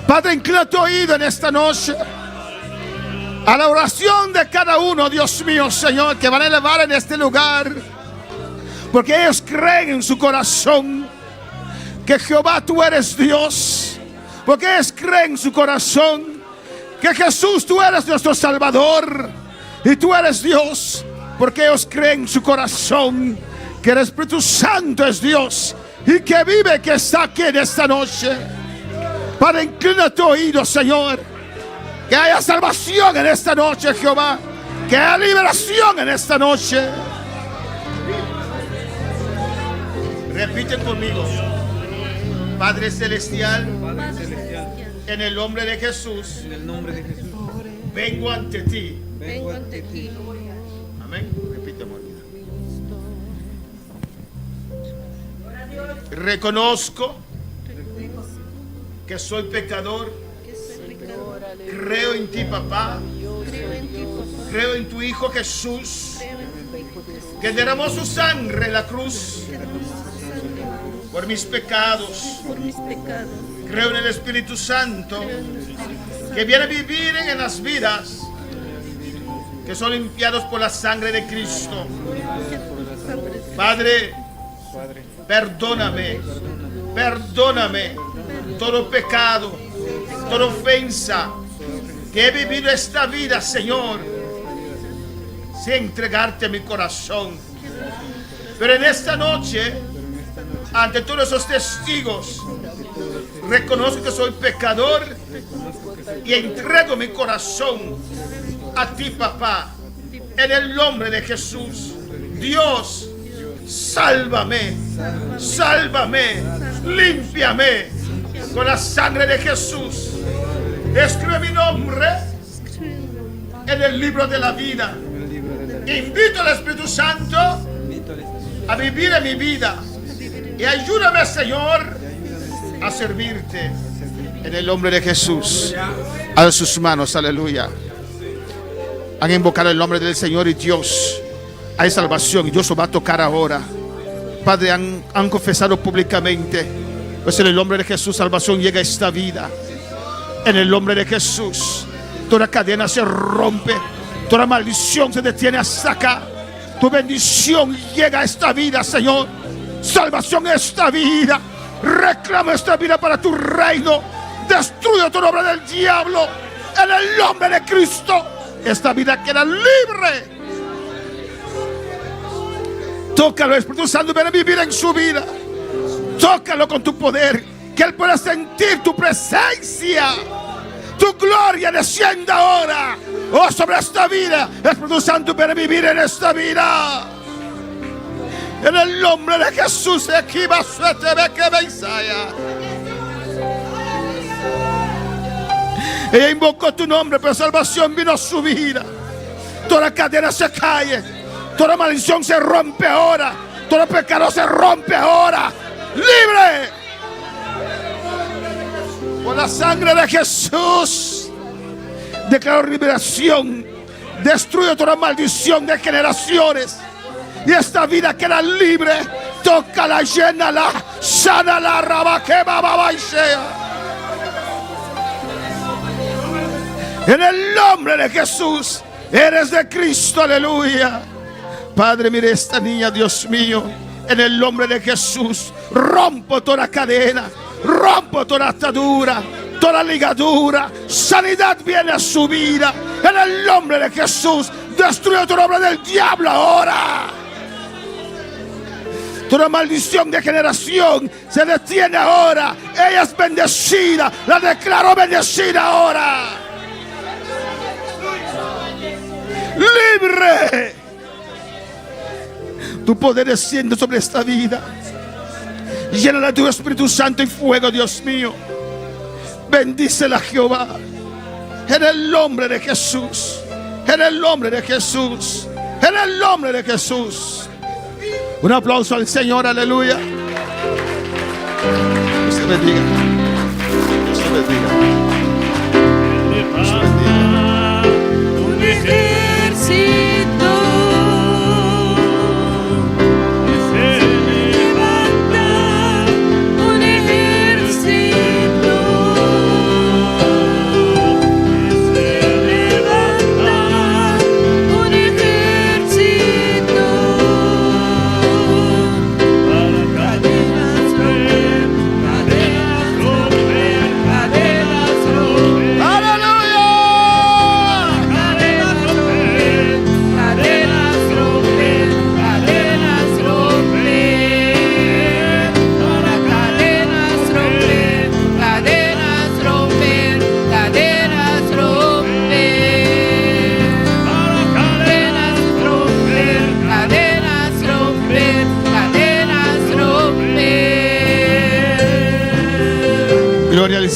Padre, inclina tu oído en esta noche a la oración de cada uno, Dios mío, Señor, que van a elevar en este lugar, porque ellos creen en su corazón que Jehová, tú eres Dios, porque ellos creen en su corazón que Jesús, tú eres nuestro Salvador y tú eres Dios, porque ellos creen en su corazón que el Espíritu Santo es Dios y que vive, que está aquí en esta noche. Padre, inclina tu oído, Señor, que haya salvación en esta noche, Jehová, que haya liberación en esta noche. Repiten conmigo: Padre Celestial, en el nombre de Jesús, vengo ante ti. Amén. Repíteme. Reconozco que soy pecador. Creo en ti, papá. Creo en tu Hijo Jesús, que derramó su sangre en la cruz por mis pecados. Creo en el Espíritu Santo, que viene a vivir en las vidas que son limpiados por la sangre de Cristo. Padre, perdóname todo pecado, toda ofensa que he vivido esta vida, Señor, sin entregarte mi corazón. Pero en esta noche, ante todos esos testigos, reconozco que soy pecador y entrego mi corazón a ti, papá, en el nombre de Jesús. Dios, sálvame, límpiame con la sangre de Jesús. Escribe mi nombre en el libro de la vida. Invito al Espíritu Santo a vivir en mi vida y ayúdame, Señor, a servirte en el nombre de Jesús. A sus manos, aleluya. Han invocado el nombre del Señor y Dios, hay salvación y Dios os va a tocar ahora. Padre, han confesado públicamente, pues en el nombre de Jesús salvación llega a esta vida. En el nombre de Jesús toda cadena se rompe, toda maldición se detiene hasta acá. Tu bendición llega a esta vida, Señor. Salvación a esta vida. Reclama esta vida para tu reino. Destruye toda obra del diablo en el nombre de Cristo. Esta vida queda libre. Tócalo, Espíritu Santo, ven a vivir en su vida. Tócalo con tu poder, que Él pueda sentir tu presencia. Tu gloria descienda ahora, oh, sobre esta vida. Espíritu Santo, ven a vivir en esta vida. En el nombre de Jesús, aquí va suerte, ve que Isaia. Ella invocó tu nombre, pero salvación vino a su vida. Toda cadena se cae, toda maldición se rompe ahora, todo pecado se rompe ahora. Libre por la sangre de Jesús. Declaro liberación. Destruye toda maldición de generaciones y esta vida queda libre. Tócala, llénala, sánala, rabaquema, babaisea. En el nombre de Jesús, eres de Cristo, aleluya. Padre, mire esta niña, Dios mío. En el nombre de Jesús, rompo toda cadena, rompo toda atadura, toda ligadura. Sanidad viene a su vida. En el nombre de Jesús, destruye toda obra del diablo ahora. Toda maldición de generación se detiene ahora. Ella es bendecida, la declaro bendecida ahora. Libre. Tu poder desciende sobre esta vida. Llénala de tu Espíritu Santo y fuego, Dios mío. Bendícela, Jehová. En el nombre de Jesús. En el nombre de Jesús. En el nombre de Jesús. Un aplauso al Señor, aleluya. Dios te bendiga. Dios te bendiga. Dios te bendiga. Un ejército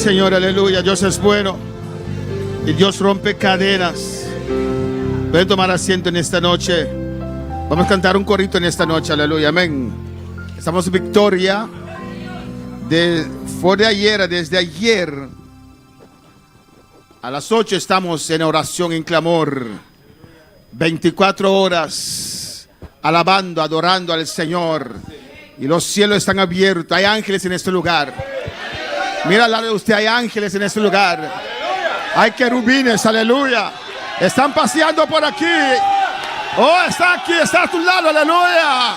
Señor, aleluya. Dios es bueno y Dios rompe cadenas. Pueden tomar asiento en esta noche. Vamos a cantar un corito en esta noche, aleluya, amén. Estamos en victoria. Fue de ayer, desde ayer a las 8 estamos en oración, en clamor. 24 horas alabando, adorando al Señor. Y los cielos están abiertos. Hay ángeles en este lugar. Mira al lado de usted, hay ángeles en este lugar. Hay querubines, aleluya. Están paseando por aquí. Oh, está aquí, está a tu lado, aleluya.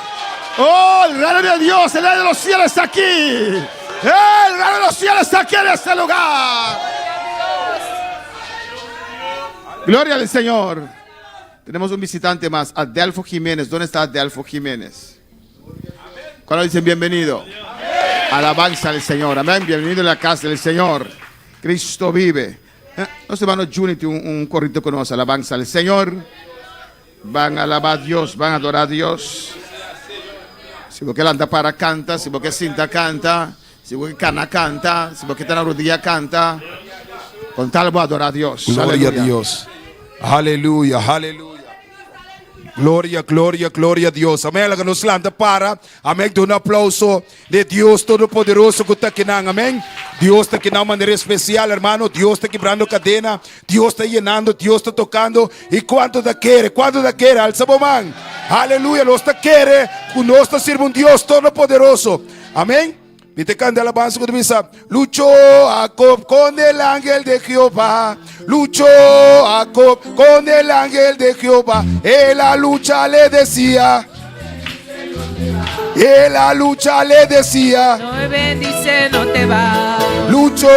Oh, el reino de Dios, el rey de los cielos está aquí. El reino de los cielos está aquí en este lugar. Gloria al Señor. Tenemos un visitante más, Adelfo Jiménez. ¿Dónde está Adelfo Jiménez? ¿Cuándo dicen bienvenido? Alabanza al Señor, amén. Bienvenido a la casa del Señor. Cristo vive. Los hermanos Unity, un corrito con nosotros. Alabanza al Señor. Van a alabar a Dios, van a adorar a Dios. Si porque anda para canta, si porque cinta canta, si porque cana canta, si porque está en la rodilla canta. Con tal voy a adorar a Dios. Gloria Aleluya. a Dios. Aleluya, aleluya. Gloria, gloria, gloria a Dios. Amém. Que nos landa para. Amém. De aplauso de Dios Todo-Poderoso que está aquí. Amém. Dios está aquí de una manera especial, hermano. Dios está quebrando cadena. Dios está llenando. Dios está tocando. ¿Y cuánto te quiere? ¿Cuánto te quiere? Alza bomán. Aleluya. Nos te quiere. Nos está sirve un Dios Todo-Poderoso. Amén. Y te canta alabanza que dice: luchó Jacob con el ángel de Jehová. Luchó Jacob con el ángel de Jehová. En la lucha le decía. En la lucha le decía. No me bendice, no te va. Luchó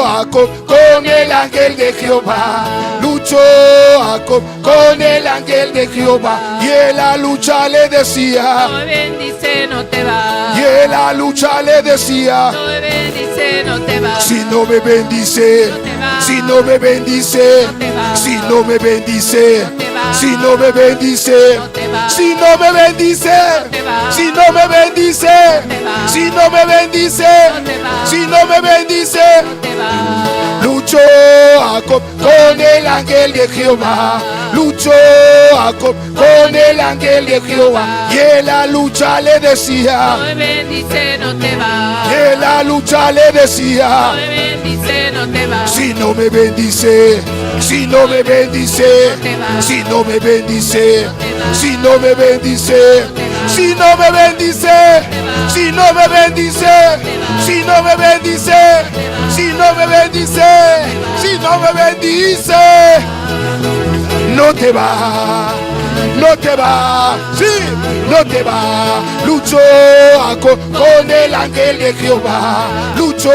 Jacob con el ángel de Jehová. Luchó Jacob con el ángel de Jehová. Y en la lucha le decía. No me bendice, no te va. Y en la lucha le decía. No me bendice, no te va. Si no me bendice, si no me bendice, si no me bendice, si no me bendice, si no me bendice, si no me bendice, si no me bendice, si no me bendice. Luchó Jacob con el ángel de Jehová. Luchó Jacob con el ángel de Jehová. Y en la lucha le decía. No me bendice, no te va. Y en la lucha le decía. No me bendice, no te va. Si no me bendice, si no me bendice, si no me bendice, si no me bendice, si no me bendice, si no me bendice, si no me bendice, si no me bendice, si no me bendice, no te va. No te va, sí, no te va. Luchó Jacob con el ángel de Jehová. Luchó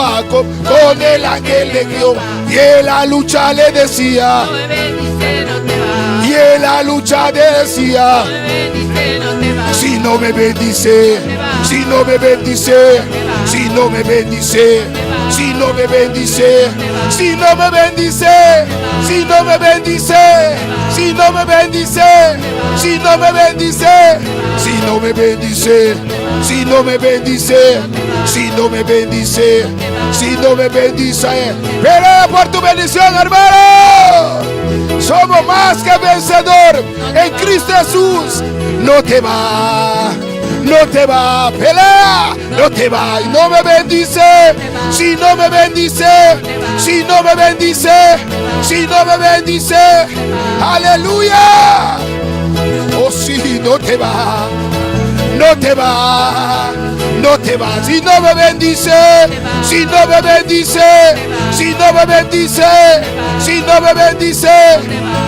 Jacob con el ángel de Jehová. Y en la lucha le decía. No me bendice, no te va. Y en la lucha le decía. No me bendice, no te va. Si no me bendice, si no me bendice, si no me bendice, si no me bendice, si no me bendice, si no me bendice, si no me bendice, si no me bendice, si no me bendice, si no me bendice, si no me bendice, si no me bendice, pero por tu bendición, hermano, somos más que vencedor en Cristo Jesús. No te va, no te va, pelea, no te va y no me bendice, si no me bendice, si no me bendice, si no me bendice, aleluya. Oh sí, no te va, no te va, no te va, si no me bendice, si no me bendice, si no me bendice, si no me bendice,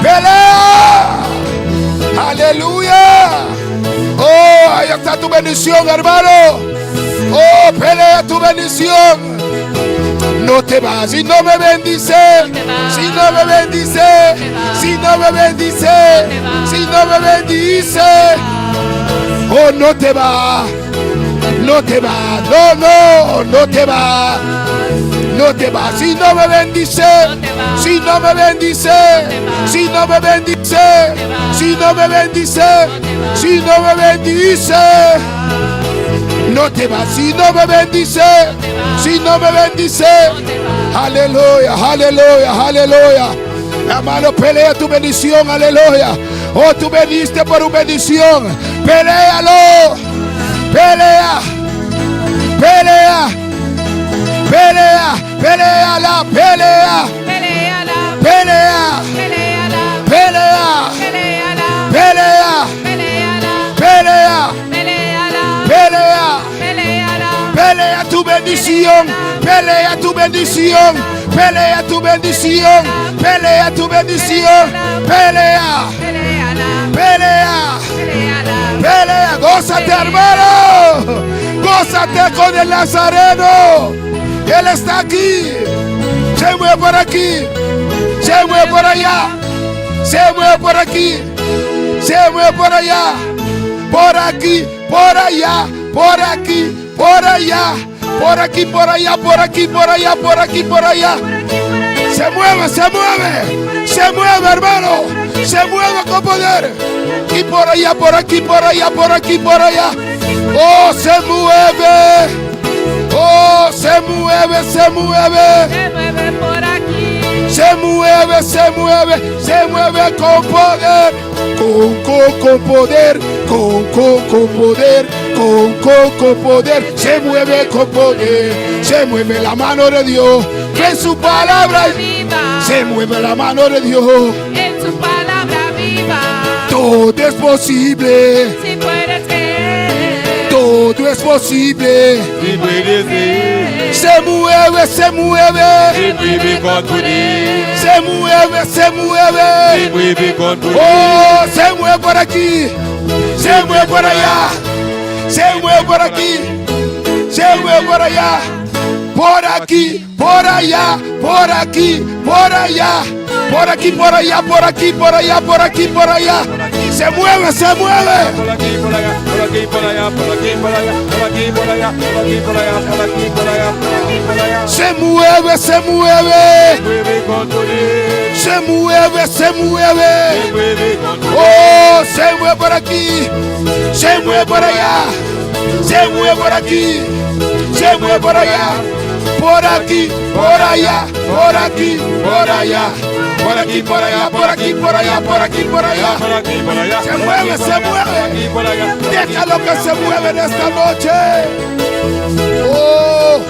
pelea, aleluya. Oh, ahí está tu bendición, hermano. Oh, pelea tu bendición. No te va, si no me bendice, si no me bendice, si no me bendice, si no me bendice. Oh, no te va, no te va, no, no, no te va. No te va, si no me bendice, si no me bendice, si no me bendice, si no me bendice, si no me bendice, no te va. Si no me bendice, si no me bendice. Aleluya, aleluya, aleluya. Hermano, pelea tu bendición, aleluya. Oh, tú veniste por una bendición. Peléalo. Pelea. Pelea. Pelea. Peleala. Pelea. Peleala, Pelea. peleala, Pelea. peleala, Pelea. peleala, Pelea. peleala, Pelea. peleala, Pelea tu bendición. Pelea tu bendición. Pelea tu bendición. Pelea tu bendición. Pelea. peleala, Pelea. peleala. Pelea. Gózate, hermano. Gózate con el Nazareno. Él está aquí. Se mueve por aquí. Se mueve por allá. Se mueve por aquí. Se mueve por allá. Por aquí. Por allá. Por aquí. Por allá. Por aquí. Por allá. Por aquí. Por allá. Por aquí. Por allá. Se mueve. Se mueve. Se mueve, hermano. Se mueve con poder. Y por allá. Por aquí. Por allá. Por aquí. Por allá. Oh, se mueve. Oh, se mueve, se mueve. Se mueve por aquí. Se mueve, se mueve, se mueve con poder. Con poder. Con poder. Con poder. Se mueve con poder. Se mueve la mano de Dios. En su palabra Viva. se mueve la mano de Dios. En su palabra viva. Todo es posible. Si puedes creer. Todo es posible. Si puedes ver, Se mueve, se mueve. se mueve con poder. Se mueve, se Se mueve. mueve con poder. Oh, se mueve por aquí. Se mueve por allá. Se mueve por aquí. Se mueve por allá. Por aquí, por allá, por aquí, por allá. Por aquí, por allá, por aquí, por allá, por aquí, por allá. Se mueve, se mueve. Por aquí, por allá, por aquí, por allá, por aquí, por allá, por aquí, por allá, por aquí, por allá, por aquí, por allá, por aquí, por allá. Se mueve, se mueve. Mueve con poder. Se mueve, se mueve. Mueve con poder. Oh, se mueve por aquí. Se mueve por allá. Se mueve por aquí. Se mueve por allá. Por aquí, por allá, por aquí, por allá. Por aquí, por allá, por aquí, por allá, por aquí, por allá. Por aquí, por allá. Se mueve, se Por aquí, mueve. por allá. Déjalo que se mueve en esta noche. Oh,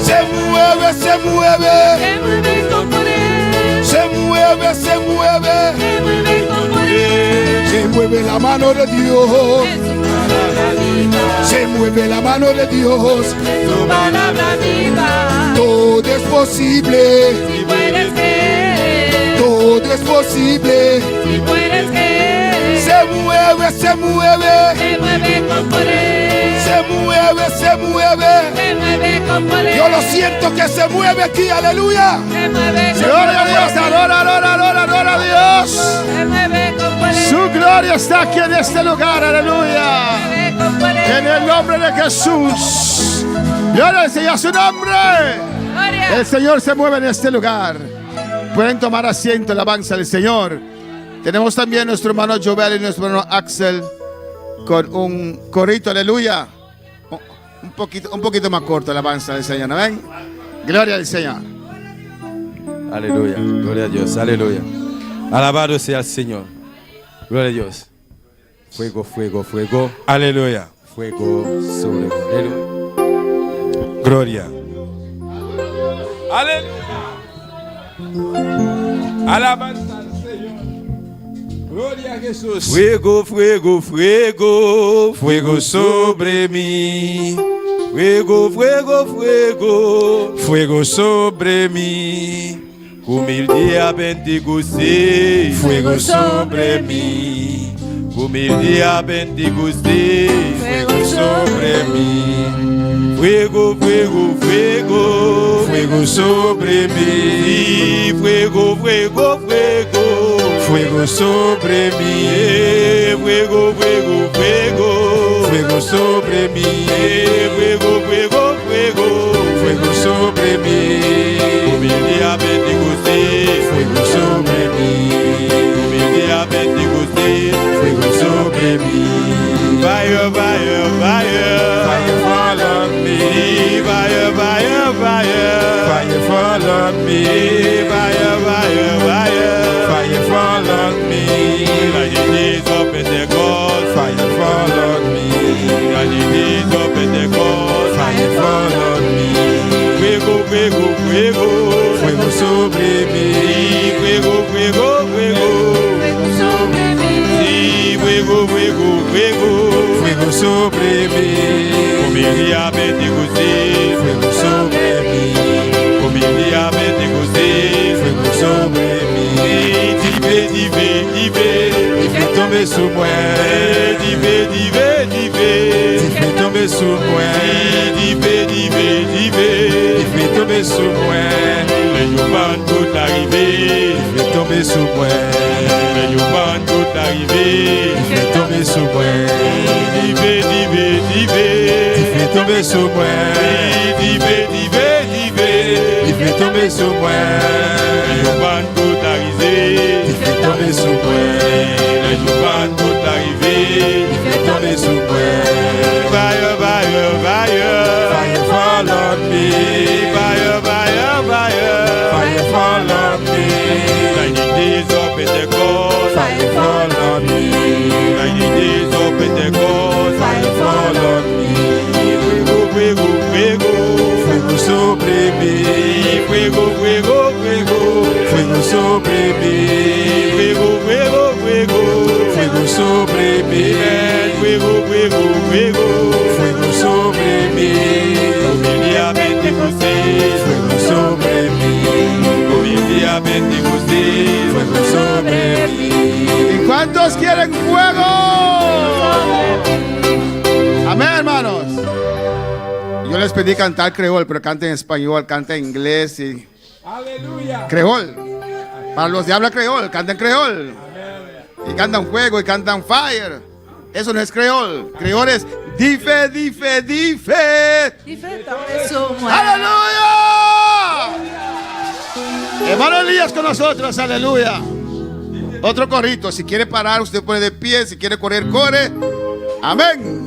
se mueve, se mueve. Se mueve con poder. Se mueve, se mueve. Se mueve con poder. Se mueve la mano de Dios. En su palabra viva. Se mueve la mano de Dios. En su palabra viva. Todo es posible. Si puedes creer. Todo es posible. Si puedes creer. Se mueve, se mueve. Se mueve con poder. Se mueve, se mueve. Se mueve con poder. Yo lo siento que se mueve aquí, aleluya. Se mueve con Gloria a Dios, adora, adora, adora, adora a Dios. Se mueve con poder. Su gloria está aquí en este lugar, aleluya. Se mueve con poder. En el nombre de Jesús. Gloria al Señor, a su nombre. Gloria. El Señor se mueve en este lugar. Pueden tomar asiento, alabanza del Señor. Tenemos también nuestro hermano Jovel y nuestro hermano Axel con un corito, aleluya. Un poquito más corto, alabanza del Señor, ¿ven? Gloria al Señor. Aleluya, gloria a Dios, aleluya. Alabado sea el Señor. Gloria a Dios. Fuego, fuego, fuego. Aleluya. Fuego sobre el. Gloria. Aleluya. Alabanza al Señor. Gloria a Jesús. Fuego, fuego, fuego. Fuego sobre mí. Fuego, fuego, fuego. Fuego sobre mí. Humildad bendigusé. Fuego sobre mí. Humildad bendigusé. Fuego sobre mí. Fuego, fuego, fuego. Fuego sobre mí. Fuego, fuego, fuego. Fuego sobre mí. Fuego, fuego, fuego. Fuego sobre mí. Fuego, fuego, fuego. Fuego sobre mí. Humildad bendigusé. Fuego sobre mí. Humildad bendigusé. Fuego sobre mí. Fire fire, fire, fire. Fire fall on me. Fire, fire, fire. Fire fall on me. Fire, fire, fire. Fire fall on me. Like the days of Pentecost. Fire fall on me. Like the days of Pentecost. Fire fall on me. Fuego, fuego, fuego. Fuego sobre mí. Fuego, fuego, fuego. Sí, fuego, fuego, fuego. Fuego sobre mí. Comedia Pentecostés. Fuego sobre mí. Comedia Pentecostés. Fuego sobre mí. Dive, dive, dive. Il fait tomber sous moi. Dive, dive, dive. Il fait tomber sous moi. Dive, dive, dive. Il fait tomber sous moi. Les humains tout arrivé. Il fait tomber sous moi. Les humains tout arrivé. Il fait tomber sous moi. Dive, dive, dive. Il fait tomber sous moi. Dive, dive, dive. Il fait tomber sous moi. Les humains tout arrivé. Il fait tomber sous moi. Les humains tout arrivé. Il fait tomber sous moi. Fire, fire, fire. Fire fall on me. Fire, fire, fire. Fire fall on me. Like the days of Pentecost. Fire fall on me. Like the days of Pentecost. Fire fall on me. Fuego, fuego, fuego. Fuego sobre mí. Fuego, fuego, fuego. Fuego sobre mí. Fuego, fuego, fuego. Fuego sobre mí. Fuego, fuego, fuego. Fuego sobre mí. Comedia Pentecostés. Fuego sobre mí. Comedia Pentecostés. Fuego sobre mí. ¿Y cuántos quieren fuego? Amén, hermanos. Yo les pedí cantar creol, pero canten en español, canten en inglés y creol. Para los de habla creol, canten creol. Y cantan fuego y cantan fire. Eso no es creol. Creol es dife, dife, dife. ¡Aleluya! Hermano Elías con nosotros, aleluya. Otro corrito, si quiere parar, usted pone de pie, si quiere correr, corre. Amén.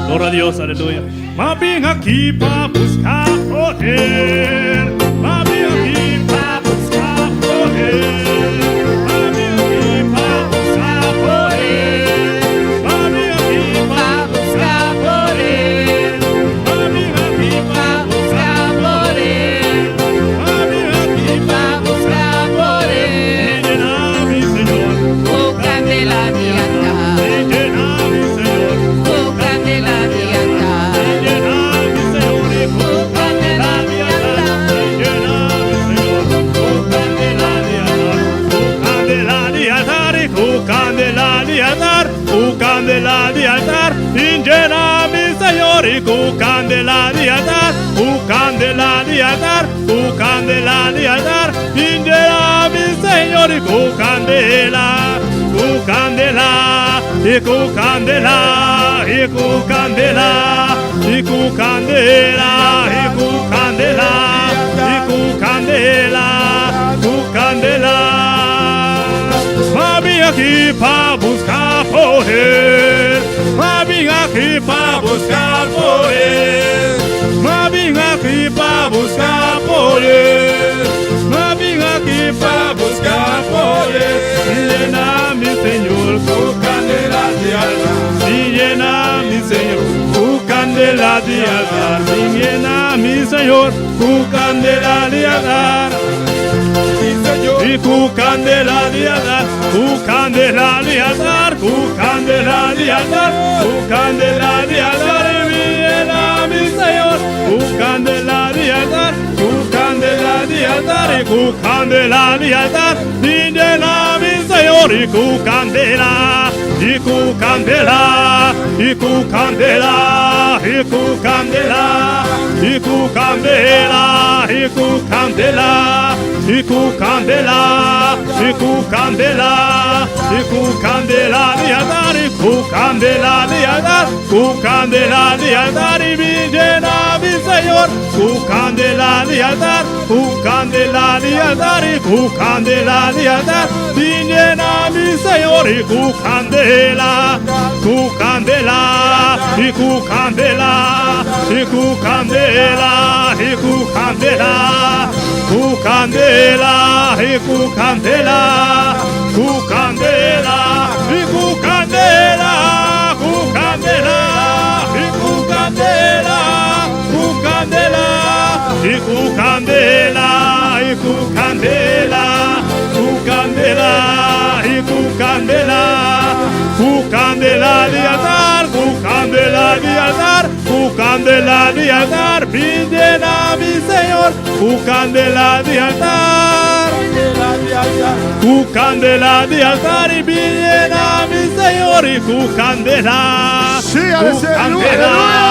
Gloria a Dios, aleluya. Más bien aquí para buscar poder. Más bien aquí para buscar poder. Más bien aquí para buscar poder. Más bien aquí para buscar poder. Más bien aquí para buscar poder. Más bien aquí para buscar poder. Y llena mi Señor. Boca de la dieta, Y llena mi Señor. boca de la dieta, Llena mi Señor y boca de la dieta. Llena mi Señor, boca de la dieta. Boca de la dieta y boca de la dieta. Boca de la dieta. Y llena mi Señor y boca de la dieta. Boca de la dieta. Boca de la dieta. Y llena mi Señor y boca de la. Candela, Iku candela, Iku candela, Iku candela, Iku candela, Iku candela, Iku candela. Mami aquí para buscar poder, mami aquí para buscar poder, mami aquí para buscar poder, mami aquí para buscar poder. Llena mi Señor, tu candela de altar. Si llena mi Señor, tu candela de altar. Si llena mi Señor, tu candela de altar. Y tu candela de altar, tu candela de altar, tu candela de altar, tu candela de altar. Y llena mi Señor, tu candela de altar, tu candela de altar, y tu candela de altar. Y llena mi Señor, y tu candela, y cu candela, y cu candela, y cu candela, y cu candela, y cu candela, y cu candela, y cu candela de andar, y cu candela de andar, cu candela de andar y mi llena mi Señor, cu candela de andar, cu candela de andar y cu candela de andar, mi llena mi Señor y cu candela, cu candela, y cu candela, y cu candela, y cu candela, cu candela, y cu candela, cu candela, y cu candela, cu candela, y cu candela, cu candela, y cu candela, y cu candela, cu candela, y cu candela, cu candela de altar, cu candela de altar, cu candela de altar, mi llena mi Señor, cu candela de altar, cu candela de altar y mi llena mi Señor y cu candela, Sí, cu aleluya.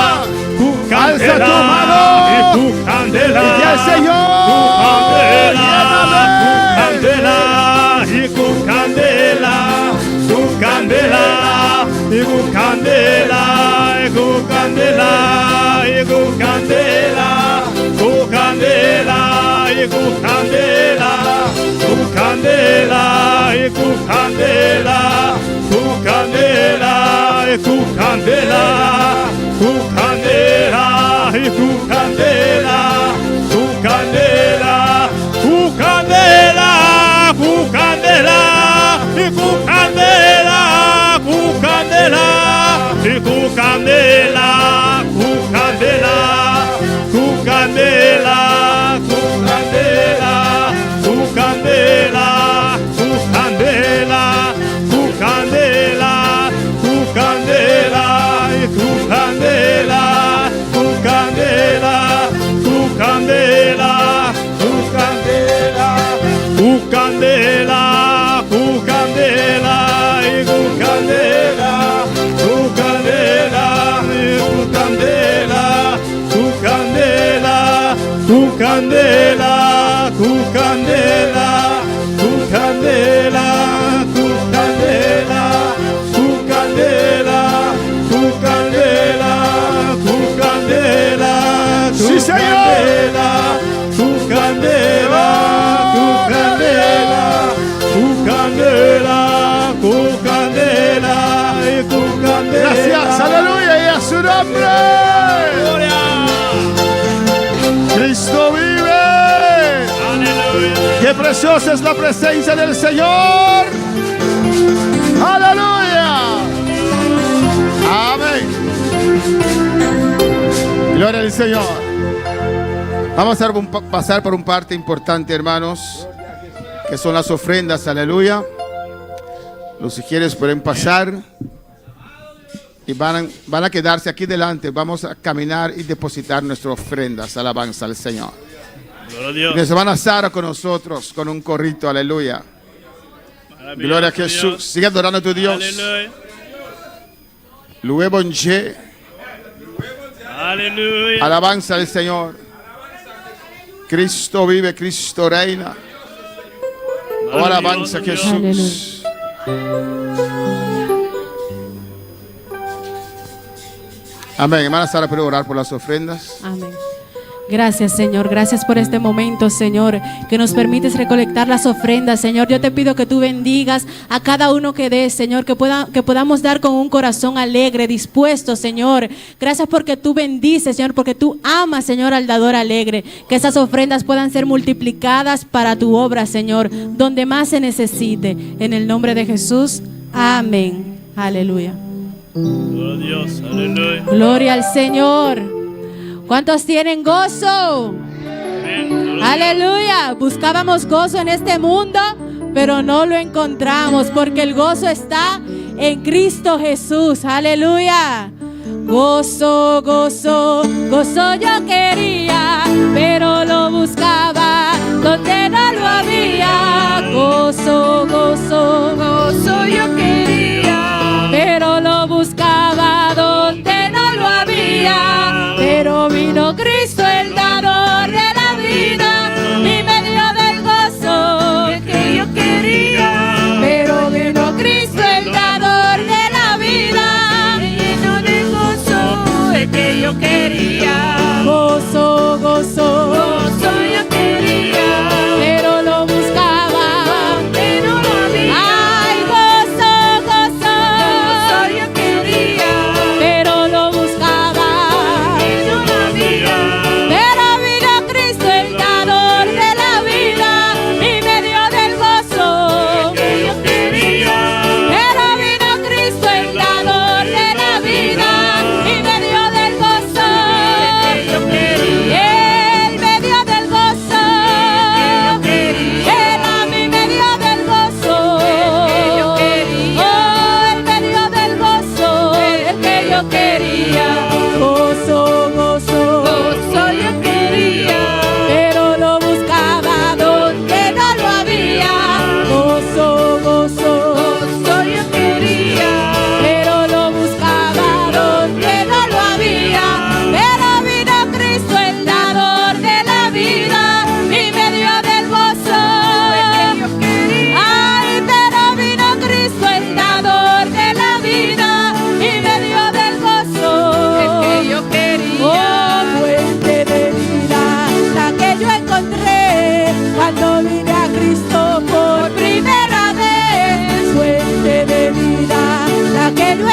cu Alza tu candela, mano. y cu candela, Y al Señor. cu candela, Lléname. cu candela, cu candela, y cu candela, y cu candela, y cu candela, cu candela, y cu candela, cu candela, y cu candela, cu candela, y cu candela, cu candela, y cu candela, cu candela, cu candela, cu candela, y cu candela, cu candela, y cu candela, cu candela, cu candela, cu candela, cu candela, cu candela, cu candela, cu candela, y cu candela, cu candela, cu candela, cu candela, cu candela, cu candela, y cu candela, cu candela, y cu candela, cu candela, cu candela, cu candela, cu candela, cu candela, cu candela, cu candela, cu candela, Sí, Señor. cu candela, cu candela, cu candela, cu candela, y cu candela. Gracias, aleluya, y a su nombre. Gloria. Cristo vive. Aleluya. Qué preciosa es la presencia del Señor. Aleluya. Amén. Gloria al Señor. Vamos a pasar por un parte importante, hermanos, que son las ofrendas. Aleluya. Los hijieres pueden pasar y van a quedarse aquí delante. Vamos a caminar y depositar nuestras ofrendas. Alabanza al Señor. Gloria a Dios. Nuestra hermana Sara con nosotros, con un corrito, aleluya. Gloria a Jesús. Sigue adorando a tu Dios. Aleluya. Loué bon Dieu. Aleluya. Alabanza al Señor. Cristo vive, Cristo reina. Oh, alabanza a Jesús. Amén. Hermana Sara, ¿puede orar por las ofrendas? Amén. Gracias, Señor. Gracias por este momento, Señor, que nos permites recolectar las ofrendas, Señor. Yo te pido que tú bendigas a cada uno que dé, Señor, que podamos dar con un corazón alegre, dispuesto, Señor. Gracias porque tú bendices, Señor, porque tú amas, Señor, al dador alegre. Que esas ofrendas puedan ser multiplicadas para tu obra, Señor, donde más se necesite. En el nombre de Jesús. Amén. Aleluya. Gloria a Dios. Aleluya. Gloria al Señor. ¿Cuántos tienen gozo? Amén. Aleluya. Buscábamos gozo en este mundo, pero no lo encontramos porque el gozo está en Cristo Jesús. Aleluya. Gozo, gozo, gozo yo quería, pero lo buscaba donde no lo había. Gozo, gozo, gozo yo quería, pero lo buscaba donde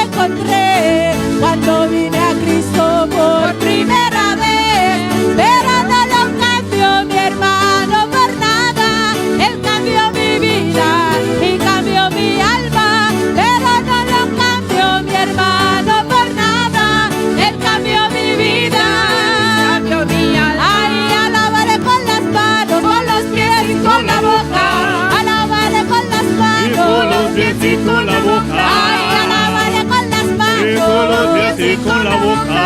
encontré cuando vine a Cristo por primera vez. Pero no lo cambio, mi hermano, por nada. Él cambió mi vida y cambió mi alma. Pero no lo cambio, mi hermano, por nada. Él cambió mi vida, cambió mi alma. Ay, alabaré con las manos, con los pies y con la boca. Alabaré con las manos, con los pies y con la boca. Ay, alabaré con las manos, con los pies y con la boca.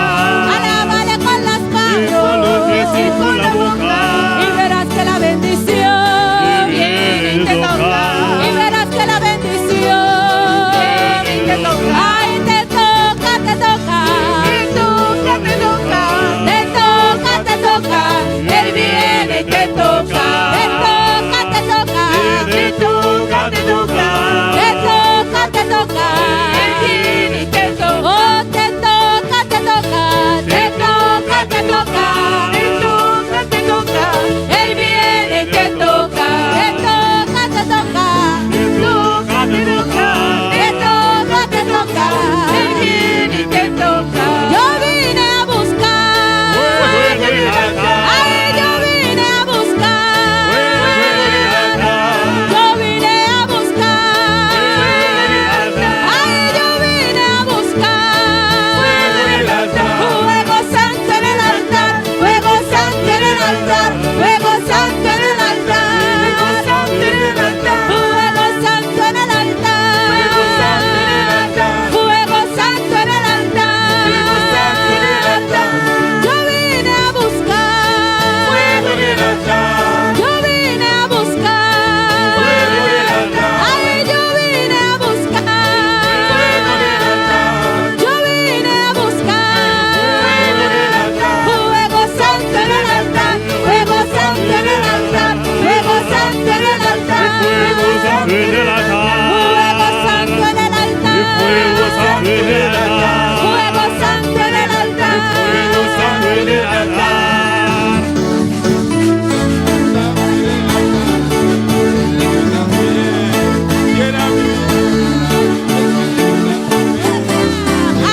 Alabaré con las manos, con los pies y con la boca. Y verás que la bendición viene y te toca. Y verás que la bendición viene y te toca. Ay, te toca, te toca. Te toca, te toca. Te toca, te toca. Él viene y te toca. Te toca, te toca. Te toca, te toca. Te toca, te toca. Él viene y te toca. Oh, te toca, te toca. Te toca, te toca. Te toca, te toca. Él viene y te toca. Te toca, te toca. Te toca, te toca. Te toca, te toca. Él viene y te toca. Yo vine a buscar. Fuego en el altar. Ay, yo vine a buscar. Fuego en el altar. Yo vine a buscar. Fuego en el altar. Ay, yo vine a buscar. Fuego en el altar. Fuego santo en el altar. Fuego santo en el altar. Fuego santo en el altar. Fuego santo en el altar. Fuego santo en el altar. Fuego santo en el altar. Fuego santo en el altar. Fuego santo en el altar. Yo vine a buscar. Fuego en el altar. Yo vine a buscar. Fuego en el altar. Ay, yo vine a buscar. Fuego en el altar. Yo vine a buscar. Fuego en el altar. Fuego santo en el altar. Fuego santo en el altar. Fuego santo en el altar. Fuego santo en el altar. Fuego santo en el altar. Fuego santo en el altar. Fuego santo en el altar. Fuego santo en el altar.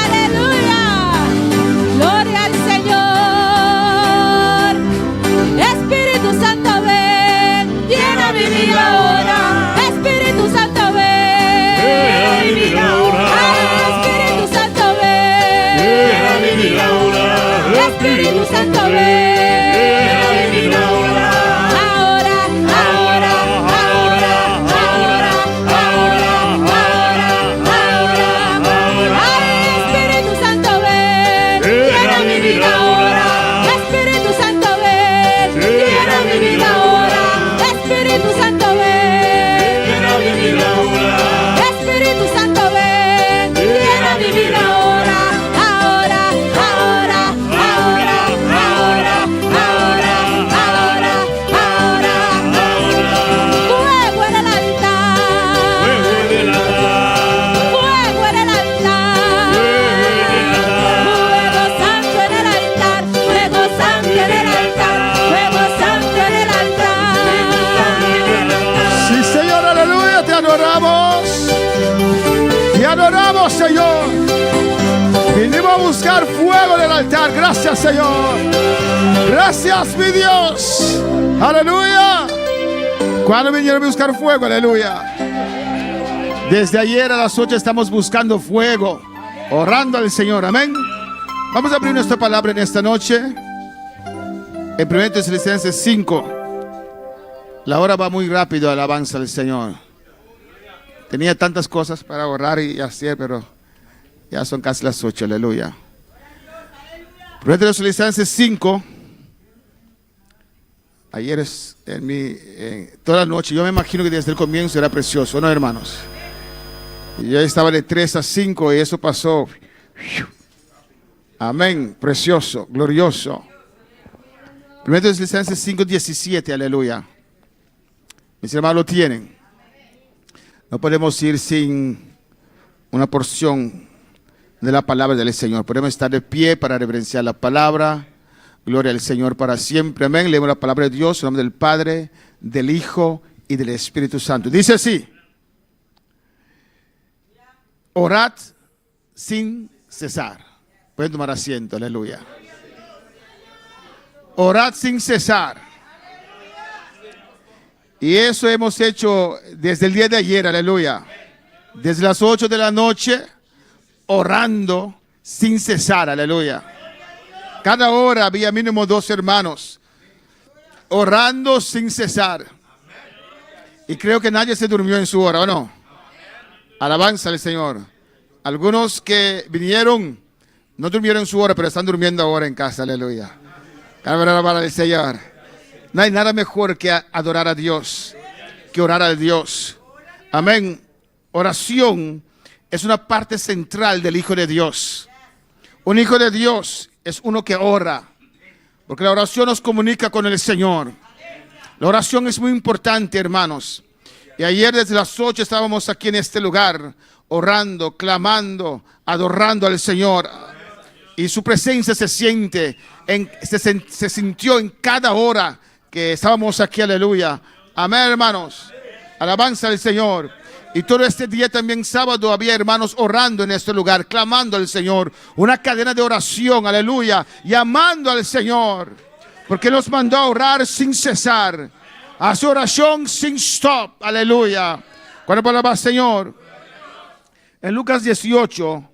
Aleluya. Gloria al Señor. Espíritu Santo, ven. Llena mi vida ahora. Espíritu Santo, ven. Llena mi vida ahora. Ay, Espíritu Santo, ven. Llena mi vida ahora. Espíritu Santo, ven. Llena mi vida ahora. Ahora, ahora, ahora, ahora, ahora, ahora, ahora. Ay, Espíritu Santo, ven. Llena mi vida ahora. Espíritu Santo, ven. Llena mi vida ahora. Espíritu Santo, ven. Llena mi vida ahora. Espíritu Santo, ven. Llena mi vida ahora. Ahora, ahora, ahora, ahora, ahora, ahora, ahora. Fuego en el altar. Fuego en el altar. Fuego en el altar. Fuego santo en el altar. Fuego santo en el altar. Fuego santo en el altar. Sí, Señor, aleluya, te adoramos. Te adoramos, Señor. Vinimos a buscar fuego en el altar. Gracias, Señor. Gracias, mi Dios. Aleluya. ¿Cuándo vinieron a buscar fuego? Aleluya. Desde ayer a las 8 estamos buscando fuego, orando al Señor. Amén. Vamos a abrir nuestra palabra en esta noche. En 1 Tesalonicenses 5. La hora va muy rápido, alabanza al Señor. Tenía tantas cosas para orar y hacer, pero ya son casi las 8, aleluya. 1 Tesalonicenses 5. Ayer es toda la noche, yo me imagino que desde el comienzo era precioso, ¿no, hermanos? Y yo estaba de 3 a 5 y eso pasó. Amén, precioso, glorioso. 1 Tesalonicenses 5, 17, aleluya. Mis hermanos lo tienen. No podemos ir sin una porción de la palabra del Señor. Podemos estar de pie para reverenciar la palabra. Gloria al Señor para siempre. Amén. Leemos la palabra de Dios en nombre del Padre, del Hijo y del Espíritu Santo. Dice así: orad sin cesar. Pueden tomar asiento, aleluya. Orad sin cesar. Y eso hemos hecho desde el día de ayer, aleluya. Desde las 8 de la noche, orando sin cesar, aleluya. Cada hora había mínimo 2 hermanos orando sin cesar. Y creo que nadie se durmió en su hora, ¿o no? Alabanza al Señor. Algunos que vinieron no durmieron en su hora, pero están durmiendo ahora en casa, aleluya. Alabar al Señor. No hay nada mejor que adorar a Dios, que orar a Dios. Amén. Oración es una parte central del Hijo de Dios. Un hijo de Dios es uno que ora, porque la oración nos comunica con el Señor. La oración es muy importante, hermanos. Y ayer desde las 8 estábamos aquí en este lugar, orando, clamando, adorando al Señor. Y su presencia se siente, se sintió en cada hora que estábamos aquí, aleluya. Amén, hermanos. Alabanza al Señor. Y todo este día también sábado había hermanos orando en este lugar, clamando al Señor. Una cadena de oración, aleluya, llamando al Señor. Porque nos mandó a orar sin cesar. A su oración sin stop, aleluya. Cuando palabra al Señor. En Lucas 18,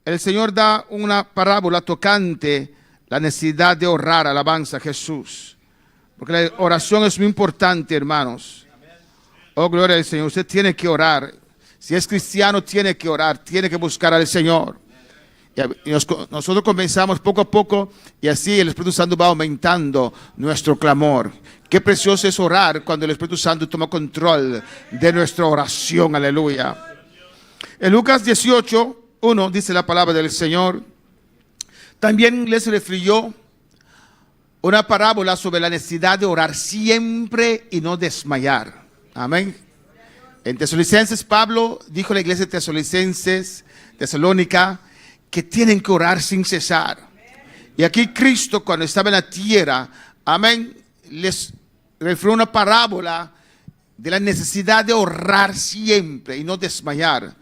el Señor da una parábola tocante la necesidad de orar, alabanza a Jesús. Porque la oración es muy importante, hermanos. Oh, gloria al Señor. Usted tiene que orar. Si es cristiano, tiene que orar. Tiene que buscar al Señor. Y nosotros comenzamos poco a poco. Y así el Espíritu Santo va aumentando nuestro clamor. Qué precioso es orar cuando el Espíritu Santo toma control de nuestra oración. Aleluya. En Lucas 18:1 dice la palabra del Señor. También les refirió una parábola sobre la necesidad de orar siempre y no desmayar. Amén. En Tesalonicenses, Pablo dijo a la iglesia de Tesalónica, que tienen que orar sin cesar. Y aquí Cristo, cuando estaba en la tierra, amén, les refirió una parábola de la necesidad de orar siempre y no desmayar.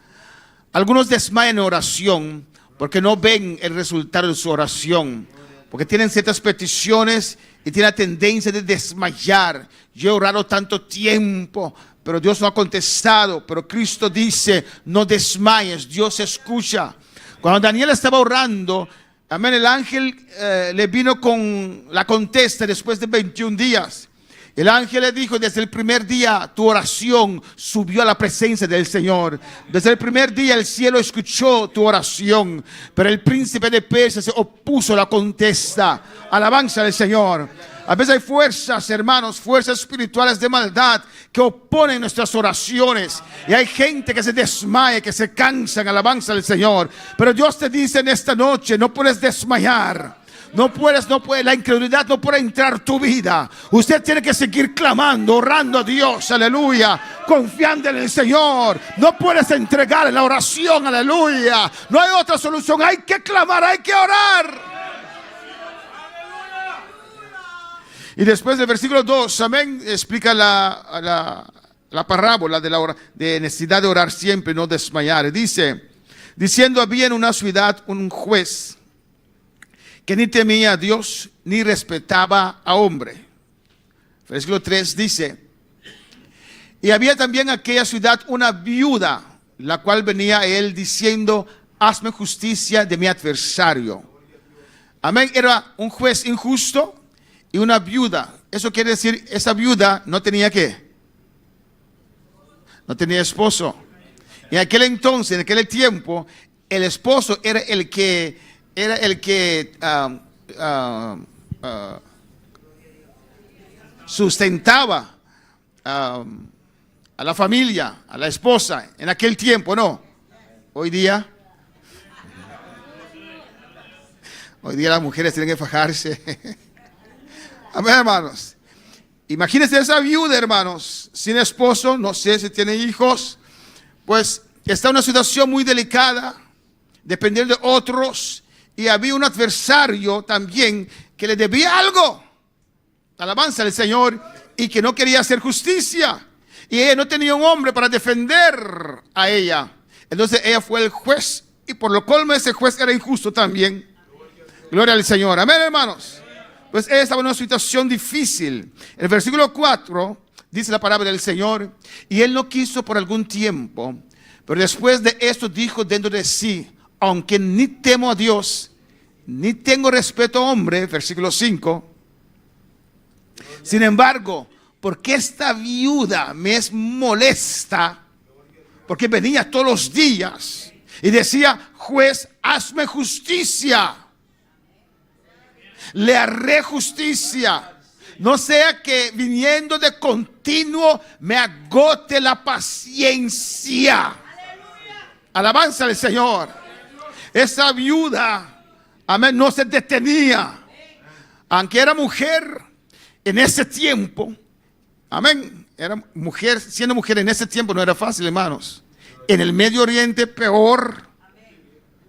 Algunos desmayan en oración porque no ven el resultado de su oración, porque tienen ciertas peticiones y tienen la tendencia de desmayar. Yo he orado tanto tiempo, pero Dios no ha contestado. Pero Cristo dice, no desmayes, Dios escucha. Cuando Daniel estaba orando, amén, el ángel le vino con la contesta después de 21 días. El ángel le dijo, desde el primer día tu oración subió a la presencia del Señor. Desde el primer día el cielo escuchó tu oración. Pero el príncipe de Persia se opuso a la contesta. Alabanza al Señor. A veces hay fuerzas, hermanos, fuerzas espirituales de maldad que oponen nuestras oraciones. Y hay gente que se desmaya, que se cansa en alabanza al Señor. Pero Dios te dice en esta noche, no puedes desmayar. No puedes, la incredulidad no puede entrar en tu vida. Usted tiene que seguir clamando, orando a Dios, aleluya, confiando en el Señor. No puedes entregar la oración, aleluya. No hay otra solución, hay que clamar, hay que orar. Y después del versículo 2, amén, explica la parábola de necesidad de orar siempre y no desmayar. Dice, diciendo había en una ciudad un juez que ni temía a Dios ni respetaba a hombre. Versículo 3 dice, y había también en aquella ciudad una viuda, la cual venía a él diciendo, hazme justicia de mi adversario. Amén, era un juez injusto y una viuda. Eso quiere decir, esa viuda no tenía ¿qué? No tenía esposo. Y en aquel entonces, en aquel tiempo, el esposo era el que sustentaba a la familia, a la esposa, en aquel tiempo, ¿no? Hoy día las mujeres tienen que fajarse. Amén, hermanos. Imagínense esa viuda, hermanos, sin esposo, no sé si tiene hijos, pues está en una situación muy delicada, dependiendo de otros. Y había un adversario también que le debía algo. Alabanza al Señor. Y que no quería hacer justicia. Y ella no tenía un hombre para defender a ella. Entonces ella fue el juez y por lo colmo ese juez era injusto también. Gloria al Señor. Amén, hermanos. Pues él estaba en una situación difícil. En el versículo 4 dice la palabra del Señor: y él no quiso por algún tiempo, pero después de esto dijo dentro de sí: aunque ni temo a Dios, ni tengo respeto a hombre. Versículo 5. Sin embargo, porque esta viuda me es molesta, porque venía todos los días y decía: juez, hazme justicia, le haré justicia, no sea que viniendo de continuo me agote la paciencia. Alabanza al Señor. Esa viuda, amén, no se detenía, aunque era mujer en ese tiempo. Amén. Era mujer, siendo mujer en ese tiempo no era fácil, hermanos. En el Medio Oriente peor.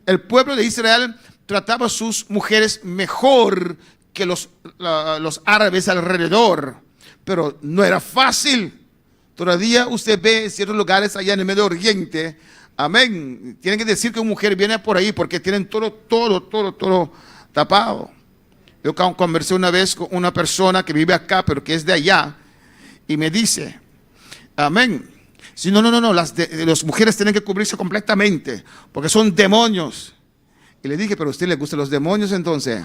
El pueblo de Israel trataba a sus mujeres mejor que los árabes alrededor, pero no era fácil. Todavía usted ve en ciertos lugares allá en el Medio Oriente, amén, tienen que decir que una mujer viene por ahí porque tienen todo tapado. Yo conversé una vez con una persona que vive acá pero que es de allá y me dice: amén, si no, las mujeres tienen que cubrirse completamente porque son demonios. Y le dije: pero a usted le gustan los demonios entonces.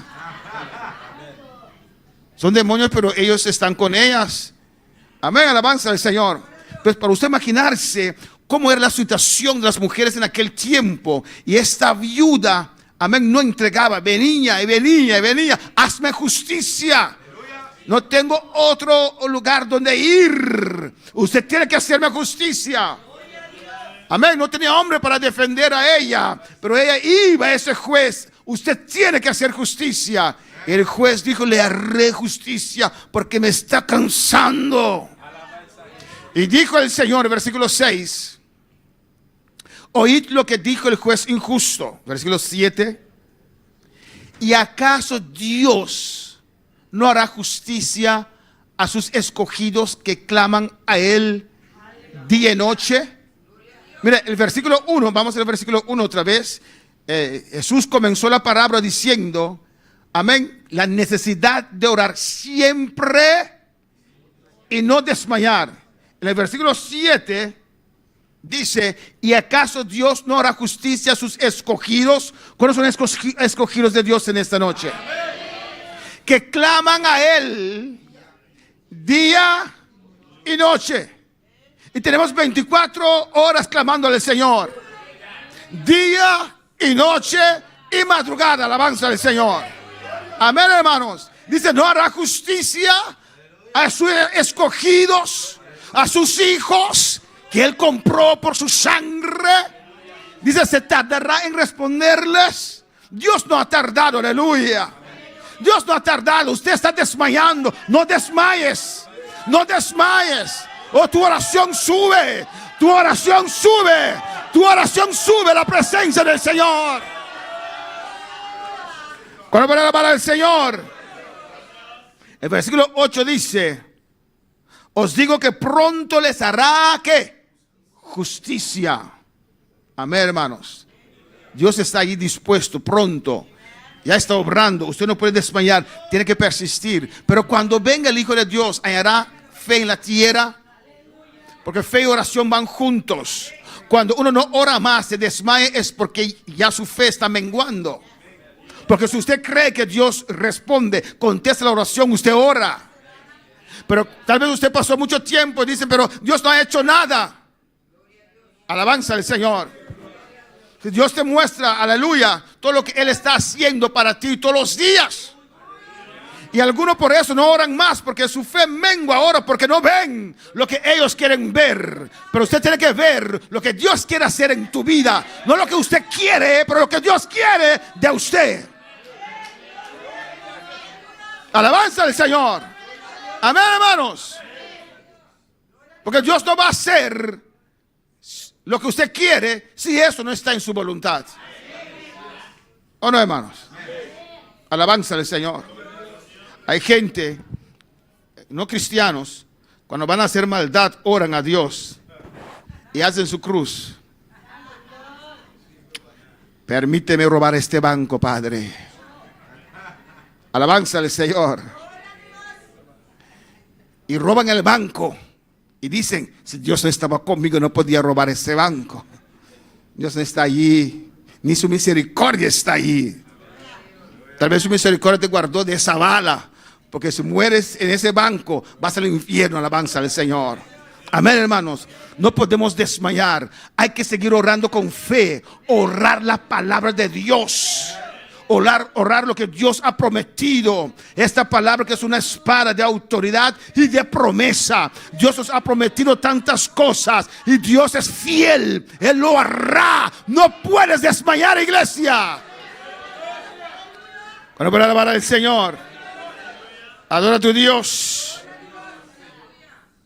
Son demonios, pero ellos están con ellas. Amén, alabanza al Señor. Pues para usted imaginarse cómo era la situación de las mujeres en aquel tiempo. Y esta viuda, amén, no entregaba, venía y venía. Hazme justicia. No tengo otro lugar donde ir. Usted tiene que hacerme justicia. Amén, no tenía hombre para defender a ella, pero ella iba a ese juez: usted tiene que hacer justicia. El juez dijo: le haré justicia porque me está cansando. Y dijo el Señor, versículo 6: oíd lo que dijo el juez injusto. Versículo 7: ¿y acaso Dios no hará justicia a sus escogidos que claman a Él día y noche? Mira, el versículo 1, vamos al versículo 1 otra vez. Jesús comenzó la palabra diciendo, amén, la necesidad de orar siempre y no desmayar. En el versículo 7 dice: ¿y acaso Dios no hará justicia a sus escogidos? ¿Cuáles son escogidos de Dios en esta noche? Que claman a Él día y noche. Y tenemos 24 horas clamando al Señor, día y noche y madrugada, alabanza al Señor. Amén, hermanos. Dice: no hará justicia a sus escogidos, a sus hijos que Él compró por su sangre. Dice: se tardará en responderles. Dios no ha tardado, aleluya. Dios no ha tardado. Usted está desmayando, no desmayes, no desmayes. Oh, tu oración sube, tu oración sube, tu oración sube a la presencia del Señor. ¿Cuándo van a alabar al Señor? El versículo 8 dice: os digo que pronto les hará ¿qué? Justicia. Amén, hermanos. Dios está ahí dispuesto, pronto. Ya está obrando. Usted no puede desmayar, tiene que persistir. Pero cuando venga el Hijo de Dios, hallará fe en la tierra. Porque fe y oración van juntos. Cuando uno no ora más, se desmaya, es porque ya su fe está menguando. Porque si usted cree que Dios responde, contesta la oración, usted ora. Pero tal vez usted pasó mucho tiempo y dice: pero Dios no ha hecho nada. Alabanza al Señor. Dios te muestra, aleluya, todo lo que Él está haciendo para ti todos los días. Y algunos por eso no oran más, porque su fe mengua ahora, porque no ven lo que ellos quieren ver. Pero usted tiene que ver lo que Dios quiere hacer en tu vida. No lo que usted quiere, pero lo que Dios quiere de usted. Alabanza al Señor. Amén, hermanos. Porque Dios no va a hacer lo que usted quiere si eso no está en su voluntad. ¿O no, hermanos? Alabanza al Señor. Hay gente, no cristianos, cuando van a hacer maldad, oran a Dios y hacen su cruz. Permíteme robar este banco, Padre. Alabanza al Señor. Y roban el banco. Y dicen, si Dios no estaba conmigo, no podía robar ese banco. Dios no está allí. Ni su misericordia está allí. Tal vez su misericordia te guardó de esa bala. Porque si mueres en ese banco, vas al infierno. Alabanza al Señor. Amén, hermanos. No podemos desmayar. Hay que seguir orando con fe. Orar la palabra de Dios. Orar lo que Dios ha prometido. Esta palabra que es una espada de autoridad y de promesa. Dios nos ha prometido tantas cosas y Dios es fiel. Él lo hará. No puedes desmayar, iglesia. Cuando puedes alabar al Señor, adora a tu Dios.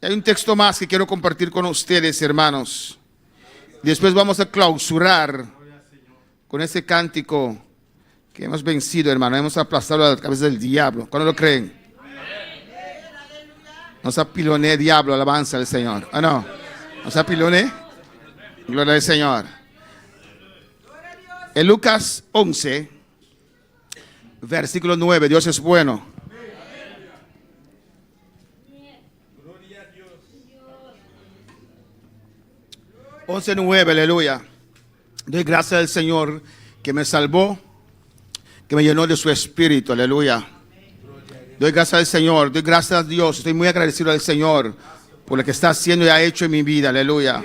Hay un texto más que quiero compartir con ustedes, hermanos. Después vamos a clausurar con ese cántico que hemos vencido, hermano. Hemos aplastado la cabeza del diablo. ¿Cuándo lo creen? Nos apiloné, diablo, alabanza al Señor. ¿Ah, no? Nos apiloné. Gloria al Señor. En Lucas 11, versículo 9. Dios es bueno. 11:9, aleluya. Doy gracias al Señor que me salvó, que me llenó de su espíritu, aleluya. Doy gracias al Señor, doy gracias a Dios. Estoy muy agradecido al Señor por lo que está haciendo y ha hecho en mi vida, aleluya.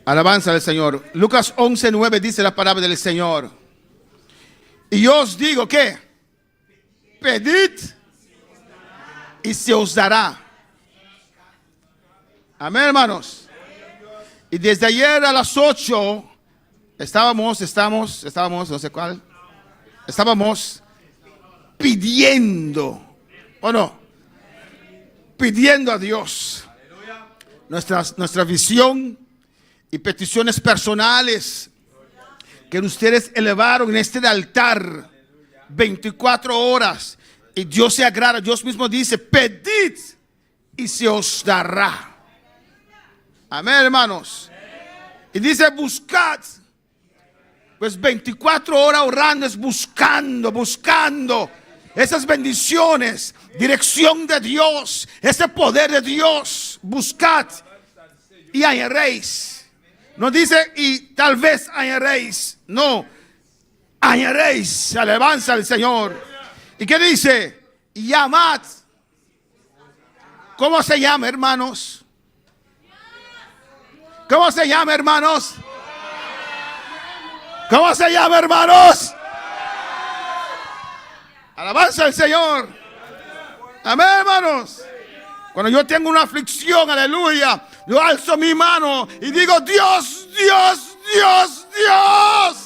Alabanza al Señor. Lucas 11:9 dice la palabra del Señor. Y yo os digo que pedid y se os dará. Amén, hermanos. Y desde ayer a las 8 estábamos, no sé cuál, estábamos pidiendo, ¿o no? Pidiendo a Dios nuestra visión y peticiones personales que ustedes elevaron en este altar 24 horas. Y Dios se agrada, Dios mismo dice, pedid y se os dará. Amén, hermanos. Y dice, buscad. Pues 24 horas orando es buscando esas bendiciones, dirección de Dios, ese poder de Dios. Buscad y hallaréis. No dice y tal vez hallaréis. No, hallaréis. Alabanza al Señor. ¿Y qué dice? Llamad. ¿Cómo se llama, hermanos? ¿Cómo se llama, hermanos? ¿Cómo se llama, hermanos? Alabanza al Señor. Amén, hermanos. Cuando yo tengo una aflicción, aleluya, yo alzo mi mano y digo, Dios, Dios, Dios, Dios.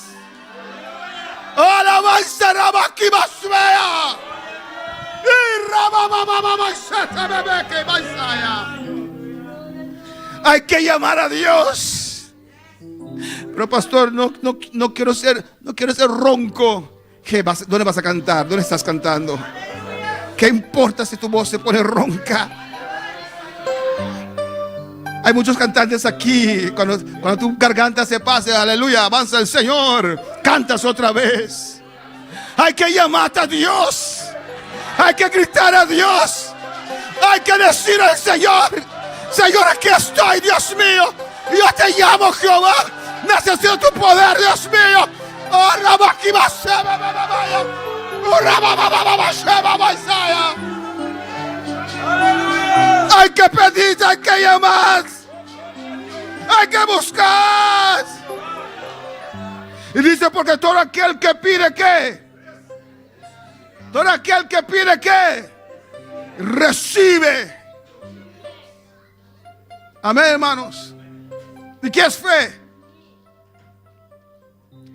Alabanza, Rabaki Basmea. Y Rabababababa, Shatabebe, Basaya. Hay que llamar a Dios. Pero pastor, no quiero ser ronco. ¿Dónde vas a cantar? ¿Dónde estás cantando? ¿Qué importa si tu voz se pone ronca? Hay muchos cantantes aquí. Cuando tu garganta se pase, aleluya, avanza el Señor, cantas otra vez. Hay que llamar a Dios. Hay que gritar a Dios. Hay que decir al Señor, Señor, aquí estoy, Dios mío. Yo te llamo, Jehová. Necesito tu poder, Dios mío. Oh, hay que pedir, hay que llamar, hay que buscar. Y dice, porque todo aquel que pide, ¿qué? Todo aquel que pide, ¿qué? Recibe. Amén, hermanos. ¿Y qué es fe?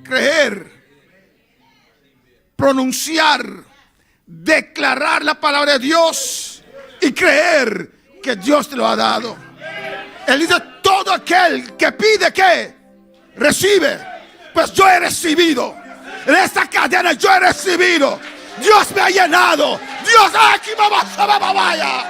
Creer, pronunciar, declarar la palabra de Dios y creer que Dios te lo ha dado. Él dice, todo aquel que pide, ¿qué? Recibe. Pues yo he recibido. En esta cadena yo he recibido. Dios me ha llenado. Dios aquí vaya.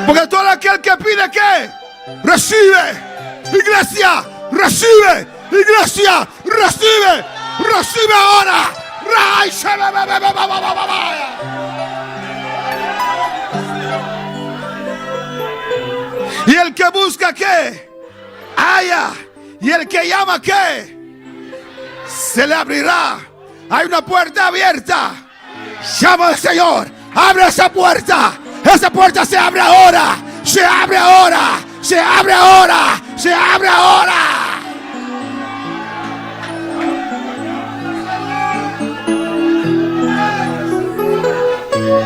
Porque todo aquel que pide, ¿qué? Recibe. Iglesia, recibe. Iglesia, recibe. Recibe ahora. Y el que busca, ¿qué? Haya. Y el que llama, ¿qué? Se le abrirá. Hay una puerta abierta. Llama al Señor. Abre esa puerta. Esa puerta se abre ahora. Se abre ahora. Se abre ahora. Se abre ahora.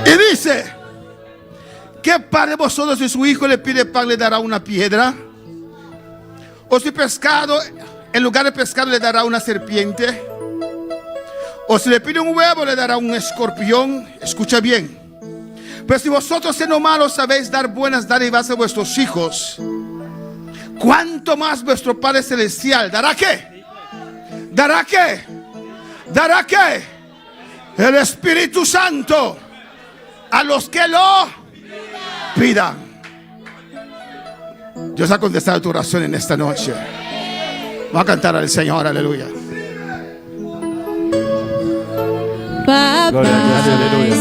Y dice: ¿qué padre de vosotros si su hijo le pide pan le dará una piedra? ¿O si pescado, en lugar de pescado le dará una serpiente? ¿O si le pide un huevo le dará un escorpión? Escucha bien. Pero si vosotros siendo malos sabéis dar buenas dádivas a vuestros hijos, ¿cuánto más vuestro Padre Celestial dará qué? ¿Dará qué? ¿Dará qué? El Espíritu Santo a los que lo pidan. Dios ha contestado tu oración en esta noche. Va a cantar al Señor, aleluya. Papa,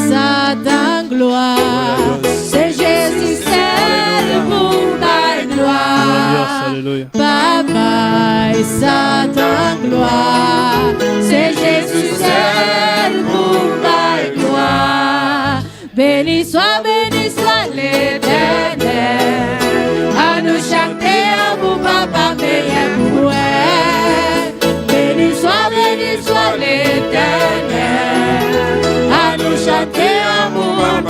Satan, gloire. C'est Jésus seul pour ta gloire. Papa, Satan, gloire. C'est Jésus seul pour ta gloire. Béni soit l'Éternel. À nous chanter à vous, Papa, meilleur pour elle. Béni soit l'Éternel. Chanter amor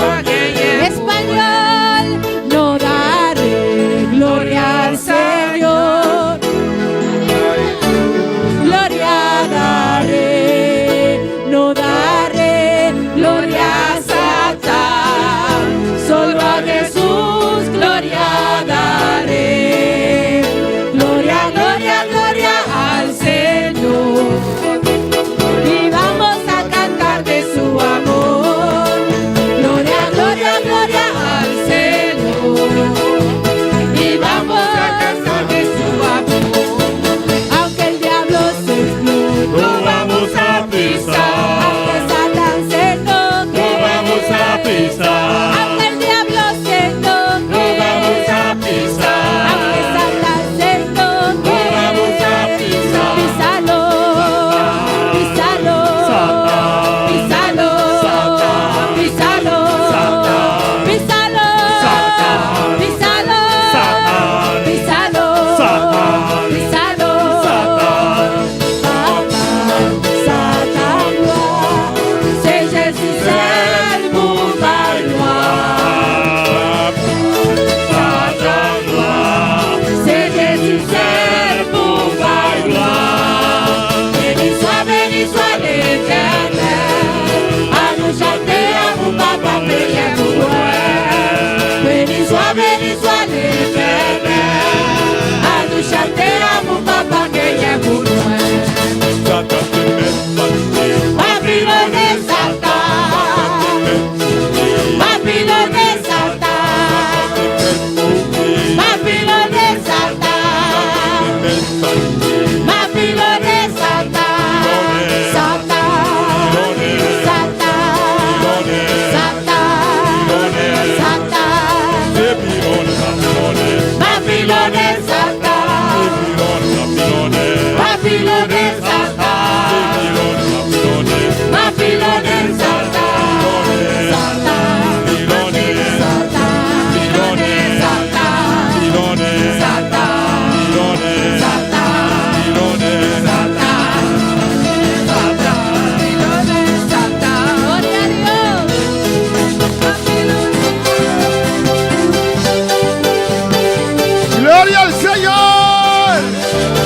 español, no daré gloria al Señor, gloria daré, no daré gloria a Satán, solo a Jesús gloria daré, gloria, gloria, gloria al Señor, y vamos a cantar de su amor.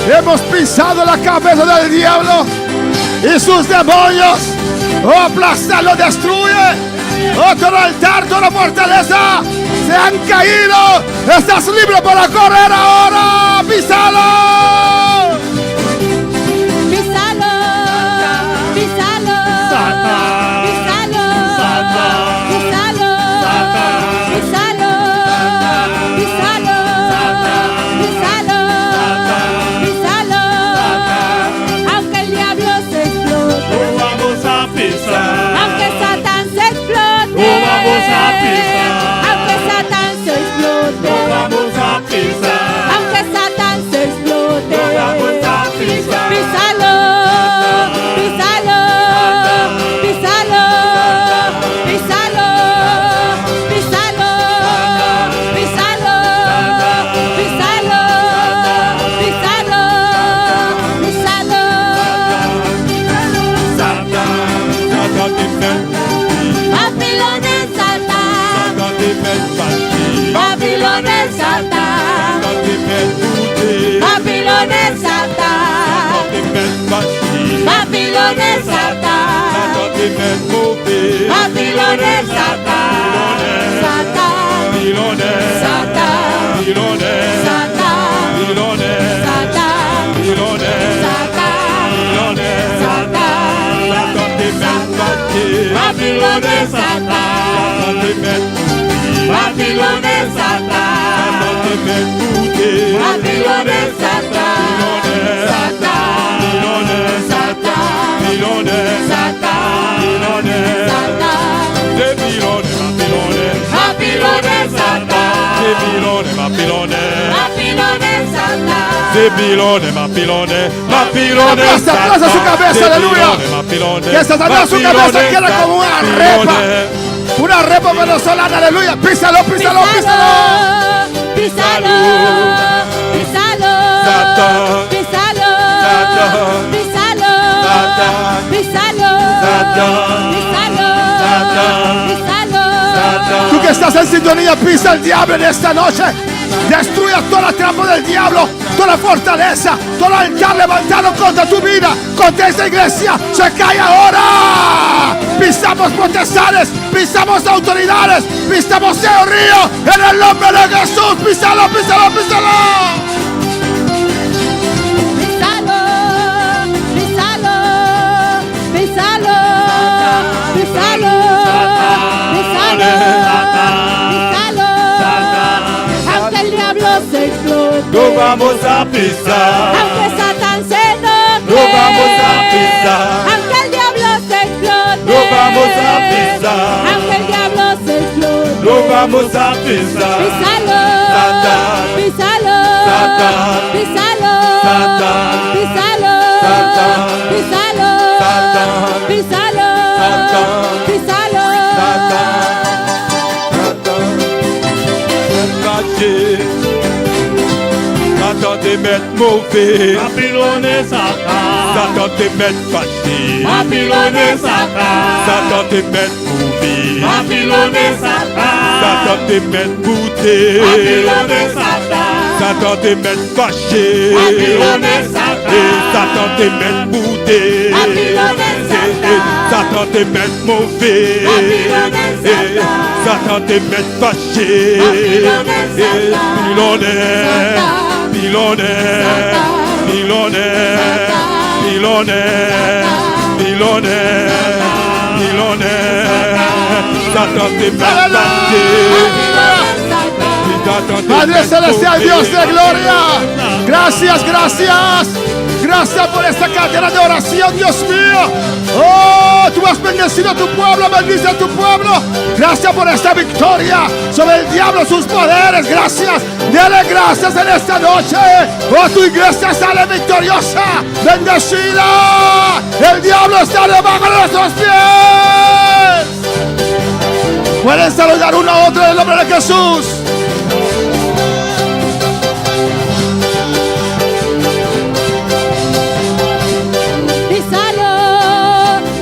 Hemos pisado la cabeza del diablo y sus demonios. Oh, aplastarlo, destruye. Oh, todo altar, toda fortaleza se han caído. Estás libre para correr ahora. Písalo. Písalo. Písalo. Písalo. Písalo. Písalo. Babylonie Satan. Satan te met mauvais. Babylonie Satan. Satan. Babylonie. Satan. Babylonie. Satan. Babylonie. Satan. Babylonie. Satan. Babylonie. Satan. Satan te met fâché. Babylonie Satan. Satan te met mauvais. Babylonie Satan. Satan te met boudé. Babylonie Satan. Satan. Babylonie. Satan. Babylonie. Satan. Babylonie. Satan. Babylonie. Babylonie. Babylonie Satan. Babylonie. Babylonie. Babylonie Satan. Babilone, Babilone, Babilone. Aplasta su cabeza, aleluya. Que Satanás su cabeza queda como una repa. Una repa venezolana, aleluya. Písalo, písalo, písalo. Písalo. Písalo. Satan. Písalo. Satan. Písalo. Satan. Písalo. Satan. Písalo. Satan. Písalo. Satan. Tú que estás en sintonía, pisa al diablo en esta noche. Destruya toda la trampa del diablo, toda fortaleza, todo altar levantado contra tu vida, contra esta iglesia. Se cae ahora. Pisamos potestades, pisamos autoridades, pisamos el río en el nombre de Jesús. Písalo, písalo, písalo. Písalo. Písalo. Písalo. Písalo. Písalo. Aunque el diablo se explote, No vamos a pisar, aunque Satán se enoje, no vamos a pisar, aunque el diablo se explote, no vamos a pisar, aunque el diablo se explote, no vamos a pisar. písalo, Satan. písalo, Satan. písalo, Satan. písalo, Satan. písalo, Satan. písalo, Satan. písalo. Satan te met mauvais. Babylonie Satan. Satan te met fâché. Babylonie Satan. Satan te met mauvais. Babylonie Satan. Satan te met boudé. Babylonie Satan. Satan te met fâché. Babylonie Satan. Et Satan te met boudé. Babylonie Satan. Satan te met mauvais. Babylonie Et Satan. Satan te met fâché. Babylonie Et Satan. Pilonné. Satan. Pilonné. Satan. Pilonné. Satan. Pilonné. Pilonné. Pilonné. Satan te met fâché. Satan te Padre met Celestial, mauvais. Dios de gloria. Gracias, gracias. Gracias por esta cadena de oración, Dios mío. Oh, tú has bendecido a tu pueblo, bendice a tu pueblo. Gracias por esta victoria sobre el diablo, sus poderes. Gracias. Dale gracias en esta noche. Oh, tu iglesia sale victoriosa, bendecida. El diablo está debajo de nuestros pies. Pueden saludar uno a otro en el nombre de Jesús. Písalo,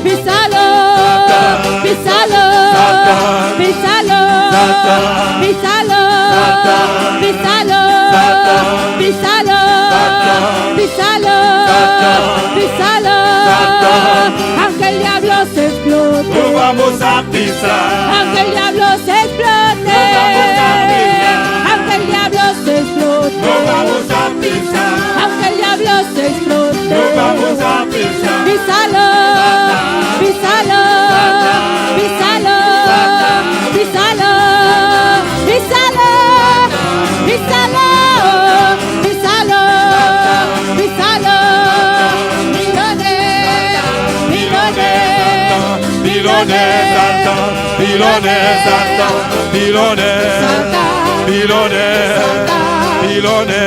písalo, písalo, písalo, písalo, písalo, písalo, písalo, písalo. Aunque el diablo se explote, No vamos a pisar. aunque el diablo se explote, aunque el diablo se explote, No vamos a pisar. aunque el diablo se explote, No vamos a pisar. písalo, písalo, písalo, písalo, písalo, písalo, písalo, písalo, Pilonné, Satan, Pilonné, Satan, Pilonné, Pilonné, Pilonné,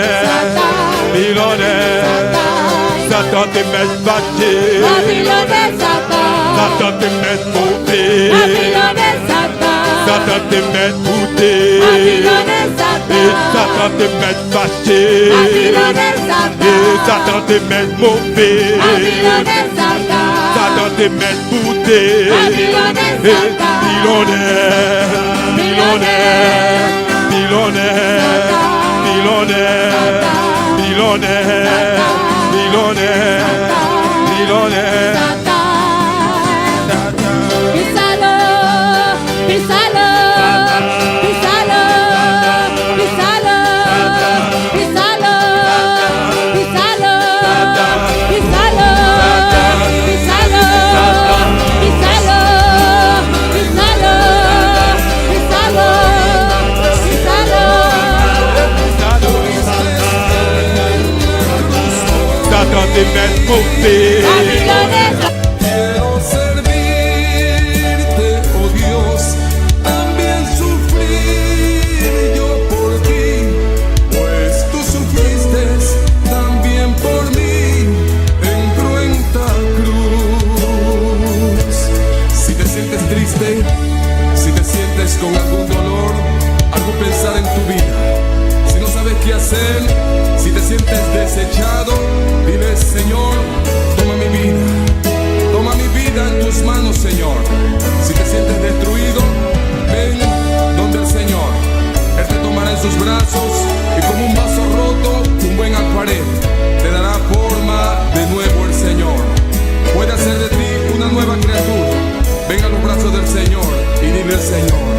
Pilonné. Satan te met fâché. Babylonie Satan, Satan te met mauvais. Babylonie Satan, Satan te met boudé. Babylonie Satan, Et Satan te met fâché. Babylonie Satan, Et Satan te met mauvais. Babylonie Satan, Satan te met boudé. Babylonie Et Satan, Pilonné, Pilonné, Pilonné, Pilonné, Pilonné, Pilonné, Pilonné, mover. Quiero servirte, oh Dios, también sufrir yo por ti, pues tú sufriste también por mí en cruenta cruz. Si te sientes triste, si te sientes con algún dolor, algo pensar en tu vida, si no sabes qué hacer, si te sientes desechado, dile: Señor, toma mi vida en tus manos, Señor. Si te sientes destruido, ven donde el Señor. Él te tomará en sus brazos y como un vaso roto, un buen acuarel, te dará forma de nuevo el Señor. Puede hacer de ti una nueva criatura. Ven a los brazos del Señor y dile al Señor: